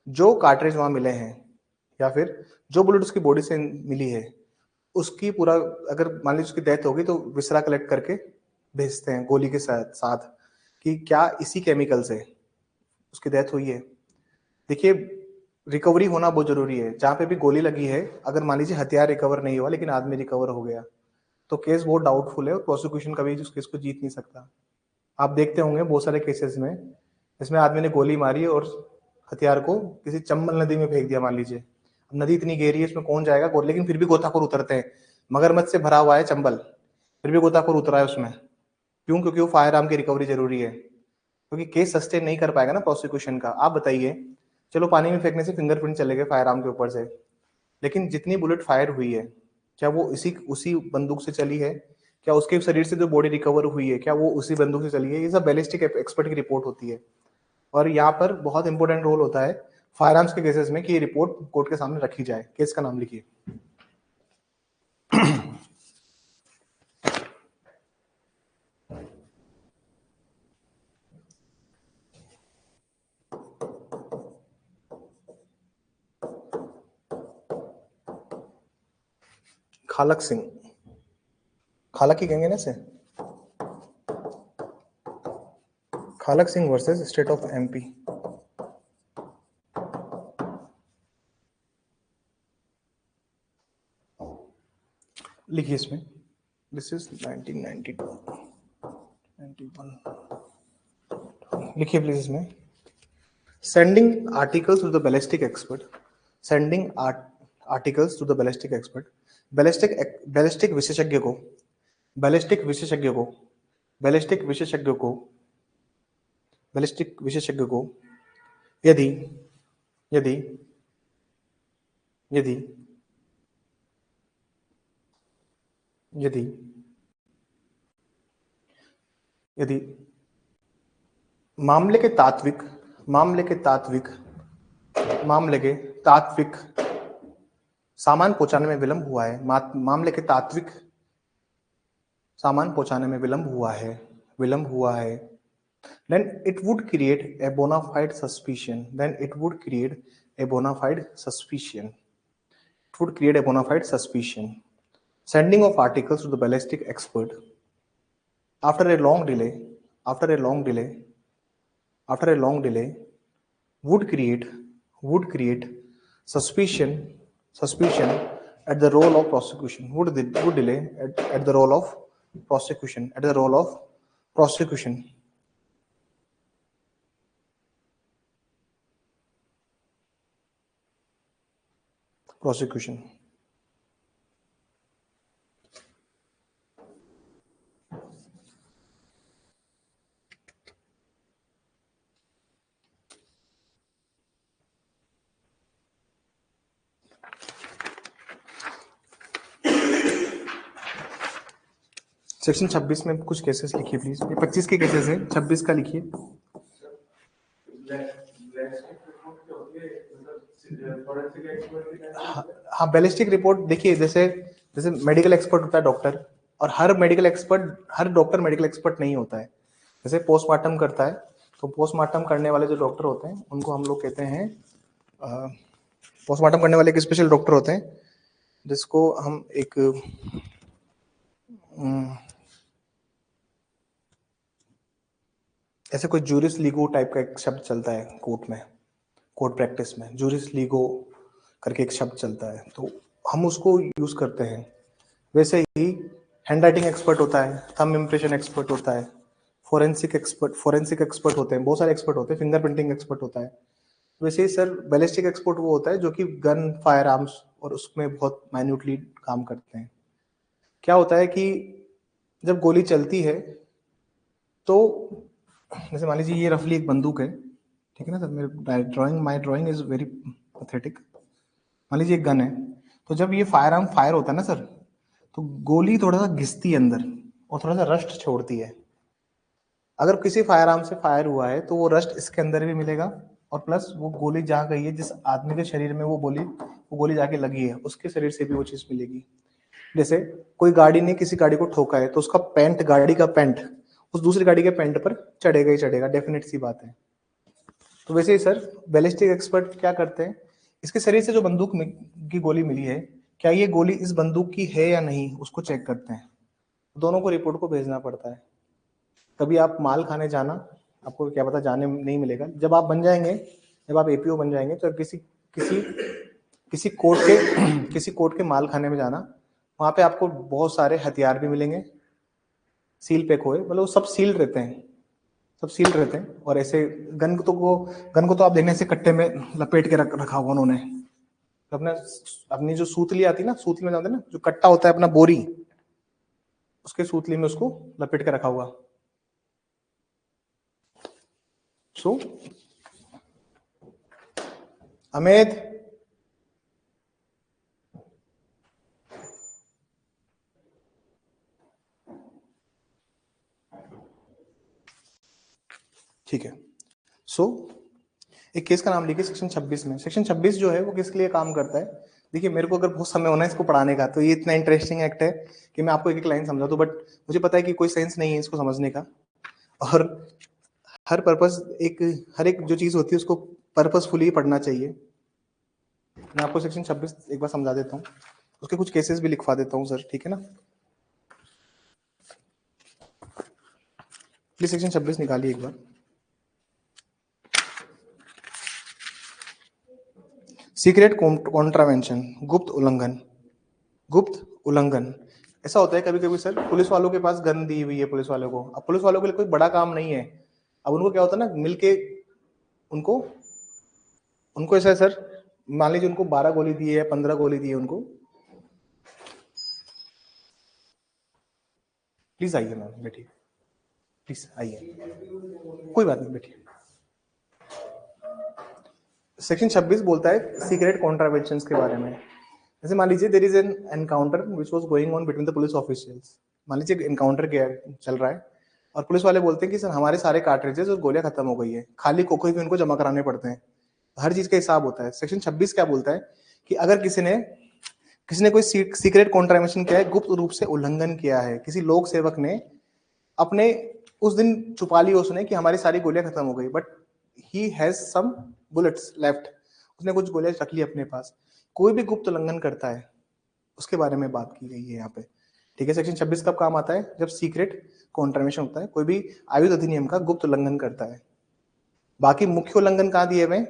जो कार्ट्रिज वहां मिले हैं, या फिर जो बुलेट उसकी बॉडी से मिली है, उसकी पूरा, अगर मान लीजिए उसकी डेथ होगी तो विसरा कलेक्ट करके भेजते हैं गोली के साथ कि क्या इसी केमिकल से उसकी डेथ हुई है। देखिए रिकवरी होना बहुत जरूरी है। जहां पे भी गोली लगी है, अगर मान लीजिए हथियार रिकवर नहीं हुआ लेकिन आदमी रिकवर हो गया, तो केस बहुत डाउटफुल है और प्रोसिक्यूशन कभी उस केस को जीत नहीं सकता। आप देखते होंगे बहुत सारे केसेस में इसमें आदमी ने गोली मारी और हथियार को किसी चंबल नदी में फेंक दिया मान लीजिए। अब नदी इतनी गहरी है इसमें कौन जाएगा गोली, लेकिन फिर भी गोताखोर उतरते हैं। मगरमच्छ से भरा हुआ है चंबल, फिर भी गोताखोर उतरा है उसमें। क्यों? क्योंकि वो फायर आर्म की रिकवरी जरूरी है, क्योंकि केस सस्टेन नहीं कर पाएगा ना प्रोसिक्यूशन का। आप बताइए, चलो पानी में फेंकने से फिंगरप्रिंट चले गए फायर आर्म के ऊपर से, लेकिन जितनी बुलेट फायर हुई है क्या वो उसी बंदूक से चली है? क्या उसके शरीर से जो बॉडी रिकवर हुई है क्या वो उसी बंदूक से चली है? ये सब बैलिस्टिक एक्सपर्ट की रिपोर्ट होती है, और यहाँ पर बहुत इंपॉर्टेंट रोल होता है फायर आर्म्स के केसेस में कि ये रिपोर्ट कोर्ट के सामने रखी जाए। केस का नाम लिखिए। खालक सिंह, खालक ही कहेंगे ना इसे, Khalak Singh versus state of MP. लिखिए इसमें, दिस इज 1992 91, लिखिए प्लीज इसमें, sending articles to the ballistic expert, sending articles to the ballistic expert, ballistic विशेषज्ञ को, बैलिस्टिक विशेषज्ञ को, बैलिस्टिक विशेषज्ञ को, बैलिस्टिक विशेषज्ञ को यदि यदि यदि यदि यदि मामले के तात्विक सामान पहुंचाने में विलंब हुआ है, मामले के तात्विक सामान पहुंचाने में विलंब हुआ है, then it would create a bona fide suspicion, sending of articles to the ballistic expert after a long delay would create suspicion at the role of prosecution, would delay at the role of prosecution, section 26 में कुछ cases लिखिए please, ये 25 के cases हैं, 26 का लिखिए। हाँ ballistic report देखिए, जैसे मेडिकल एक्सपर्ट होता है डॉक्टर, और हर डॉक्टर मेडिकल एक्सपर्ट नहीं होता है। जैसे पोस्टमार्टम करता है, तो पोस्टमार्टम करने वाले जो डॉक्टर होते हैं उनको हम लोग कहते हैं, पोस्टमार्टम करने वाले एक स्पेशल डॉक्टर होते हैं जिसको हम एक ऐसे कोई जूरिस लीगो टाइप का एक शब्द चलता है कोर्ट प्रैक्टिस में, जूरिस लीगो करके एक शब्द चलता है, तो हम उसको यूज करते हैं। वैसे ही हैंड राइटिंग एक्सपर्ट होता है, थंब इम्प्रेशन एक्सपर्ट होता है, फोरेंसिक एक्सपर्ट होते हैं, बहुत सारे एक्सपर्ट होते हैं, फिंगरप्रिंटिंग एक्सपर्ट होता है। वैसे ही सर बैलिस्टिक एक्सपर्ट वो होता है जो कि गन, फायर आर्म्स और उसमें बहुत माइन्यूटली काम करते हैं। क्या होता है कि जब गोली चलती है तो जैसे मान लीजिए ये रफली एक बंदूक है, ठीक है ना sir, my drawing is very pathetic. मान लीजिए एक गन है, तो जब ये फायर आर्म फायर होता है ना सर, तो गोली थोड़ा सा घिसती है अंदर और थोड़ा सा रस्ट छोड़ती है। अगर किसी फायर आर्म से फायर हुआ है तो वो रस्ट इसके अंदर भी मिलेगा, और प्लस वो गोली जहाँ गई है, जिस आदमी के शरीर में वो गोली जाके लगी है, उसके शरीर से भी वो चीज मिलेगी। जैसे कोई गाड़ी ने किसी गाड़ी को ठोका है, तो उसका पेंट, गाड़ी का पेंट उस दूसरी गाड़ी के पेंट पर चढ़ेगा ही चढ़ेगा, डेफिनेट सी बात है। तो वैसे ही सर बैलिस्टिक एक्सपर्ट क्या करते हैं, इसके शरीर से जो बंदूक की गोली मिली है, क्या ये गोली इस बंदूक की है या नहीं, उसको चेक करते हैं। दोनों को रिपोर्ट को भेजना पड़ता है। कभी आप माल खाने जाना, आपको क्या पता जाने नहीं मिलेगा, जब आप बन जाएंगे, जब आप एपीओ बन जाएंगे, तो किसी कोर्ट के माल खाने में जाना, वहां पे आपको बहुत सारे हथियार भी मिलेंगे, सील पैक हुए, मतलब सब सील रहते हैं, और ऐसे गन को तो आप देखने से कट्टे में लपेट के रखा हुआ उन्होंने, तो अपनी जो सूतली आती है ना, सूतली में जानते हैं ना, जो कट्टा होता है अपना बोरी, उसके सूतली में उसको लपेट के रखा हुआ। सो अमित, ठीक है। सो एक केस का नाम लिखिए सेक्शन 26 में। सेक्शन 26 जो है वो किसके लिए काम करता है? देखिए मेरे को अगर बहुत समय होना है इसको पढ़ाने का, तो ये इतना इंटरेस्टिंग एक्ट है कि मैं आपको एक एक लाइन समझा दूं, बट मुझे पता है कि कोई सेंस नहीं है इसको समझने का, और हर एक जो चीज होती है उसको पर्पसफुली पढ़ना चाहिए। मैं आपको सेक्शन 26 एक बार समझा देता हूँ, उसके कुछ केसेस भी लिखवा देता हूँ सर, ठीक है ना। प्लीज सेक्शन 26 निकालिए एक बार। सीक्रेट कॉन्ट्रावेंशन, गुप्त उल्लंघन ऐसा होता है कभी कभी सर, पुलिस वालों के पास गन दी हुई है पुलिस वालों को, अब पुलिस वालों के लिए कोई बड़ा काम नहीं है, अब उनको क्या होता है ना, मिलके उनको उनको ऐसा है सर, मान लीजिए उनको 12 गोली दी है या 15 गोली दी है उनको, प्लीज आइए मैम बैठिए, प्लीज आइए, कोई बात नहीं बैठिए। सेक्शन 26 बोलता है सीक्रेट कॉन्ट्रावेंशन के बारे में। जैसे मान लीजिए there is an encounter which was going on between the police officials, मान लीजिए एनकाउंटर चल रहा है और पुलिस वाले बोलते हैं कि सर हमारे सारे कार्ट्रिजेस और गोलियां खत्म हो गई है, खाली कोको भी उनको जमा कराने पड़ते हैं, हर चीज का हिसाब होता है। सेक्शन 26 क्या बोलता है कि अगर किसी ने कोई सीक्रेट कॉन्ट्रावेंशन किया है, गुप्त रूप से उल्लंघन किया है, किसी लोक सेवक ने अपने उस दिन छुपा ली उसने कि हमारी सारी गोलियां खत्म हो गई, but he has some bullets left, उसने कुछ गोलियां रख ली अपने पास, कोई भी गुप्त उल्लंघन करता है उसके बारे में बात की गई है यहाँ पे। ठीक है, सेक्शन 26 कब काम आता है, जब सीक्रेट कॉन्ट्रावेंशन होता है, कोई भी आयुध अधिनियम का गुप्त उल्लंघन करता है। बाकी मुख्य उल्लंघन कहाँ दिए हुए,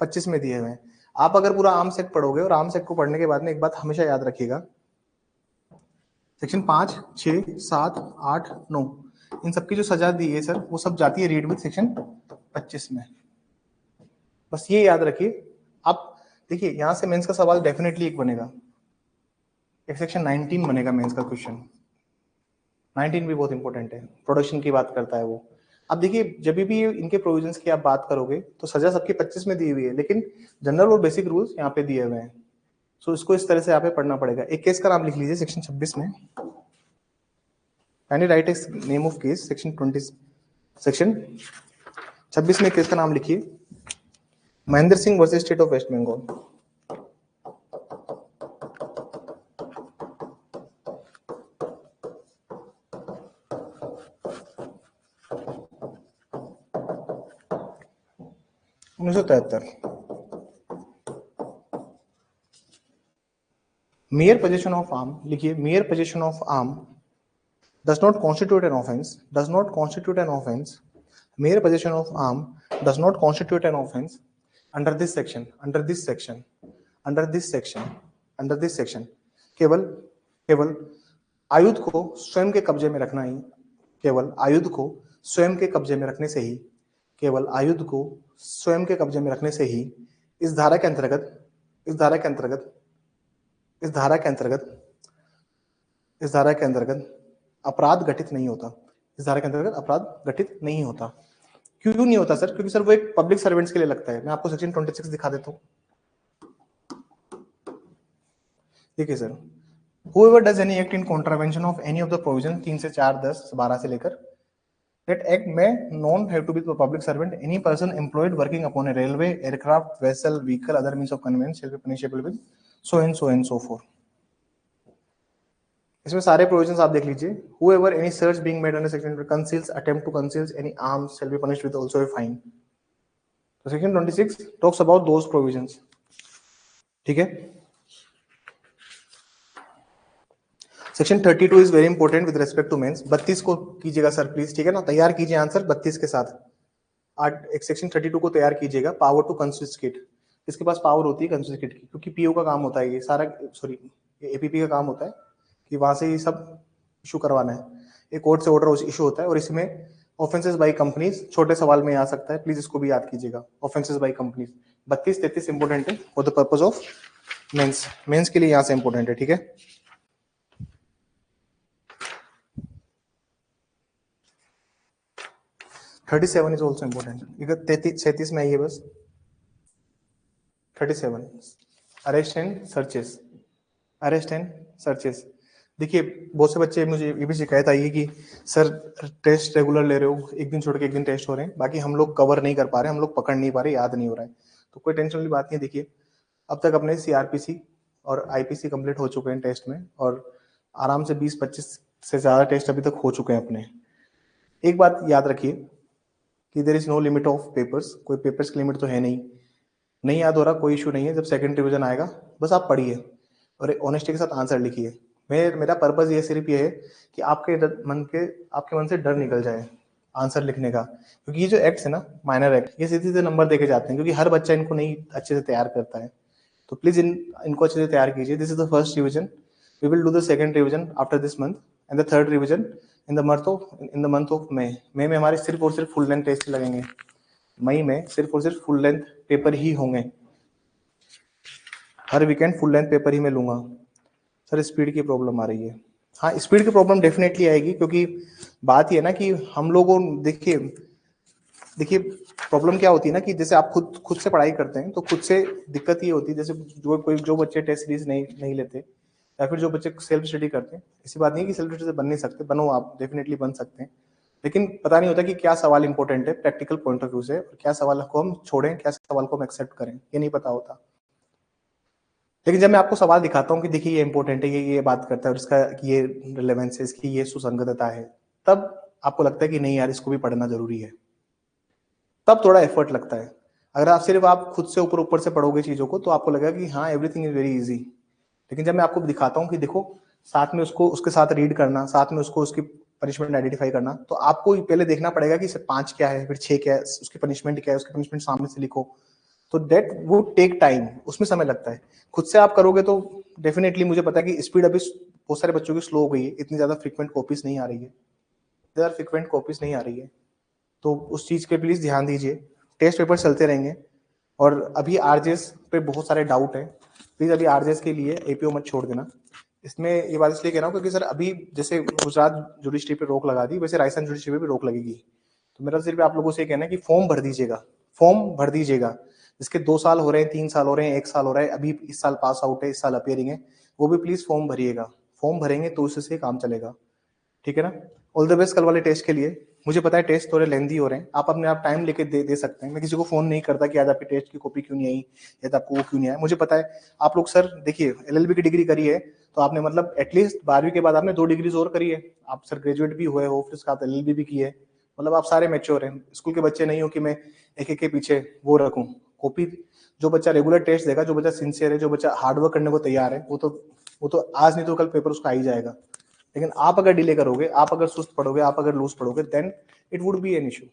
25 में दिए हुए हैं। आप अगर पूरा आर्म्स एक्ट पढ़ोगे और आर्म्स एक्ट को पढ़ने के बाद में एक बात हमेशा याद रखिएगा, सेक्शन 5, 6, 7, 8, 9 इन सबकी जो सजा दी है सर वो सब जाती है रीड विद सेक्शन 25 में, बस ये याद रखिए। आप देखिए यहां से मेंस का सवाल डेफिनेटली एक बनेगा, एक सेक्शन 19 बनेगा मेंस का क्वेश्चन, 19 भी बहुत इंपॉर्टेंट है, प्रोडक्शन की बात करता है वो। अब देखिए जब भी इनके प्रोविजंस की आप बात करोगे तो सजा सबकी 25 में दी हुई है, लेकिन जनरल और बेसिक रूल्स यहाँ पे दिए हुए हैं, सो इसको इस तरह से यहाँ पे पढ़ना पड़ेगा। एक केस का नाम लिख लीजिए सेक्शन 26 में, can you write name of case, section 26 में केस का नाम लिखिए, Mahendra Singh versus state of waste Bengal. उन्नीस सौ 73। mere possession of arm लिखिए, mere possession of arm does not constitute an offense, does not constitute an offense, mere possession of arm does not constitute an offense under this section, under this section, under this section, under this section। केवल केवल आयुध को स्वयं के कब्जे में रखना ही, केवल आयुध को स्वयं के कब्जे में रखने से ही, केवल आयुध को स्वयं के कब्जे में रखने से ही इस धारा के अंतर्गत, इस धारा के अंतर्गत, इस धारा के अंतर्गत, इस धारा के अंतर्गत अपराध घटित नहीं होता, इस धारा के अंतर्गत अपराध घटित नहीं होता। क्यों नहीं होता सर, क्योंकि सर वो एक पब्लिक सर्वेंट्स के लिए लगता है। मैं आपको सेक्शन 26 दिखा देता हूँ, देखिए sir, whoever does any act in contravention of any of the provision 3 से 4, 10, 12 से लेकर, that act may known have to be the public servant, any person employed working upon a railway, aircraft, vessel, vehicle, other means of conveyance shall be punishable with so and so forth। इसमें सारे provisions आप देख लीजिए, whoever any search being made under section conceals, attempt to conceal any arms shall be punished with also a fine। तो section 26 talks about those provisions। ठीक है, section 32 is very important with respect to mens. 32 को कीजिएगा sir please, ठीक है ना, तैयार कीजिए आंसर 32 के साथ। एक सेक्शन 32 को तैयार कीजिएगा, पावर टू कंफिस्केट, इसके पास पावर होती है कंफिस्केट की, क्योंकि पीओ का काम होता है ये सारा, सॉरी ये एपीपी का काम होता है कि वहां से ये सब इशू करवाना है, एक कोर्ट से ऑर्डर इशू होता है, और इसमें ऑफेंसेस बाय कंपनीज छोटे सवाल में आ सकता है, प्लीज इसको भी याद कीजिएगा, ऑफेंसेस बाय कंपनीज। 32, 33 इंपॉर्टेंट है for the purpose of mens, mens के लिए यहाँ से इंपॉर्टेंट है, ठीक है। 37 is also important, 37 में आइए बस। 37 arrest and searches, arrest and searches. देखिए बहुत से बच्चे मुझे ये भी शिकायत आई है कि सर टेस्ट रेगुलर ले रहे हो, एक दिन छोड़ के एक दिन टेस्ट हो रहे हैं, बाकी हम लोग कवर नहीं कर पा रहे, हम लोग पकड़ नहीं पा रहे, याद नहीं हो रहा है, तो कोई टेंशन वाली बात नहीं है। देखिए अब तक अपने सीआरपीसी और आईपीसी कंप्लीट हो चुके हैं टेस्ट में, और आराम से 20-25 से ज्यादा टेस्ट अभी तक हो चुके हैं अपने। एक बात याद रखिए कि there is no limit of papers, कोई पेपर्स की लिमिट तो है नहीं याद हो रहा कोई इशू नहीं है, जब सेकंड रिवीजन आएगा बस आप पढ़िए और ऑनेस्टी के साथ आंसर लिखिए। मेरा पर्पस ये सिर्फ ये है कि आपके मन से डर निकल जाए आंसर लिखने का, क्योंकि ये जो एक्ट्स है ना, माइनर एक्ट, ये सीधे सीधे नंबर देके जाते हैं, क्योंकि हर बच्चा इनको नहीं अच्छे से तैयार करता है, तो प्लीज इनको अच्छे से तैयार कीजिए। This is the first revision, We will do the second revision after this month and the third revision in the month of May. मई में हमारे सिर्फ और सिर्फ फुल लेंथ टेस्ट लगेंगे. मई में सिर्फ और सिर्फ फुल लेंथ पेपर ही होंगे. हर वीकेंड फुल लेंथ पेपर ही मैं लूंगा. सर स्पीड की प्रॉब्लम आ रही है. हाँ, स्पीड की प्रॉब्लम डेफिनेटली आएगी, क्योंकि बात ये है ना कि हम लोगों देखिए प्रॉब्लम क्या होती है ना कि जैसे आप खुद से पढ़ाई करते हैं तो खुद से दिक्कत ये होती है, जैसे जो बच्चे टेस्ट सीरीज नहीं लेते या फिर जो बच्चे सेल्फ स्टडी करते हैं, ऐसी बात नहीं है कि सेल्फ स्टडी से बन नहीं सकते, बनो, आप डेफिनेटली बन सकते हैं, लेकिन पता नहीं होता कि क्या सवाल इंपॉर्टेंट है प्रैक्टिकल पॉइंट ऑफ व्यू से, और क्या सवाल को हम छोड़ें, क्या सवाल को हम एक्सेप्ट करें, ये नहीं पता होता. लेकिन जब मैं आपको सवाल दिखाता हूँ कि देखिए ये इंपॉर्टेंट है, ये बात करता है और इसका ये रिलेवेंस है, इसकी ये सुसंगतता है, तब आपको लगता है कि नहीं यार इसको भी पढ़ना जरूरी है. तब थोड़ा एफर्ट लगता है. अगर आप खुद से ऊपर से पढ़ोगे चीजों को तो आपको लगेगा कि हाँ एवरीथिंग इज वेरी इजी. लेकिन जब मैं आपको दिखाता हूँ कि देखो साथ में उसके साथ रीड करना, साथ में उसकी पनिशमेंट आइडेंटिफाई करना, तो आपको पहले देखना पड़ेगा कि 5 क्या है, फिर 6 क्या है, उसकी पनिशमेंट क्या है, उसकी पनिशमेंट सामने से लिखो. तो दैट वुड टेक टाइम, उसमें समय लगता है. खुद से आप करोगे तो डेफिनेटली मुझे पता है कि स्पीड अभी बहुत सारे बच्चों की स्लो हो गई है, इतनी ज्यादा फ्रीक्वेंट कॉपीज नहीं आ रही है. तो उस चीज के प्लीज ध्यान दीजिए. टेस्ट पेपर चलते रहेंगे और अभी आरजेएस पे बहुत सारे डाउट है. प्लीज अभी आरजेएस के लिए एपीओ मत छोड़ देना. इसमें ये बात इसलिए कह रहा हूँ क्योंकि सर अभी जैसे गुजरात जुडिशरी पे रोक लगा दी, वैसे राजस्थान जुडिशरी पे भी रोक लगेगी. तो मेरा सिर्फ आप लोगों से कहना है कि फॉर्म भर दीजिएगा. जिसके 2 साल हो रहे हैं, 3 साल हो रहे हैं, 1 साल हो रहा है, अभी इस साल पास आउट है, इस साल अपियरिंग है, वो भी प्लीज फॉर्म भरिएगा. फॉर्म भरेंगे तो उससे काम चलेगा. ठीक है ना. ऑल द बेस्ट कल वाले टेस्ट के लिए. मुझे पता है टेस्ट थोड़े लेंदी हो रहे हैं, आप अपने आप टाइम लेके दे सकते हैं. मैं किसी को फोन नहीं करता कि आज आपकी टेस्ट की कॉपी क्यों नहीं आई या तो आपको वो क्यों नहीं आया. मुझे पता है आप लोग सर देखिए एलएलबी की डिग्री करी है तो आपने मतलब एटलीस्ट 12वीं के बाद आपने 2 डिग्रीज और करी है. आप सर ग्रेजुएट भी हुए हो, फिर उसके बाद एलएलबी भी की है. मतलब आप सारे मैच्योर हैं. स्कूल के बच्चे नहीं हो कि मैं एक के पीछे वो रखूं कॉपी. जो बच्चा रेगुलर टेस्ट देगा, जो बच्चा सिंसियर है, जो बच्चा हार्डवर्क करने को तैयार है, वो तो आज नहीं तो कल पेपर उसका आ ही जाएगा. लेकिन आप अगर डिले करोगे, आप अगर सुस्त पढ़ोगे, आप अगर लूज पढ़ोगे, then it would be an issue.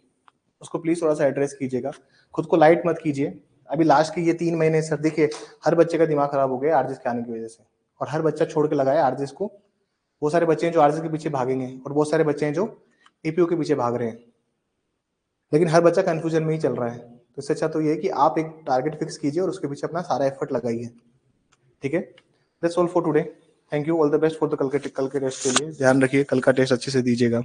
उसको प्लीज थोड़ा सा एड्रेस कीजिएगा. खुद को लाइट मत कीजिए. अभी लास्ट के ये 3 महीने सर देखिए हर बच्चे का दिमाग खराब हो गया आरजेएस के आने की वजह से, और हर बच्चा छोड़ के लगाया आरजेएस को. बहुत सारे बच्चे हैं जो आरजेएस के पीछे भागेंगे और बहुत सारे बच्चे हैं जो एपीओ के पीछे भाग रहे हैं, लेकिन हर बच्चा कंफ्यूजन में ही चल रहा है. तो इससे अच्छा तो ये है कि आप एक टारगेट फिक्स कीजिए और उसके पीछे अपना सारा एफर्ट लगाइए. ठीक है. That's all for today. Thank you. All the best for the कल के टेस्ट के लिए. ध्यान रखिए, कल का टेस्ट अच्छे से दीजिएगा.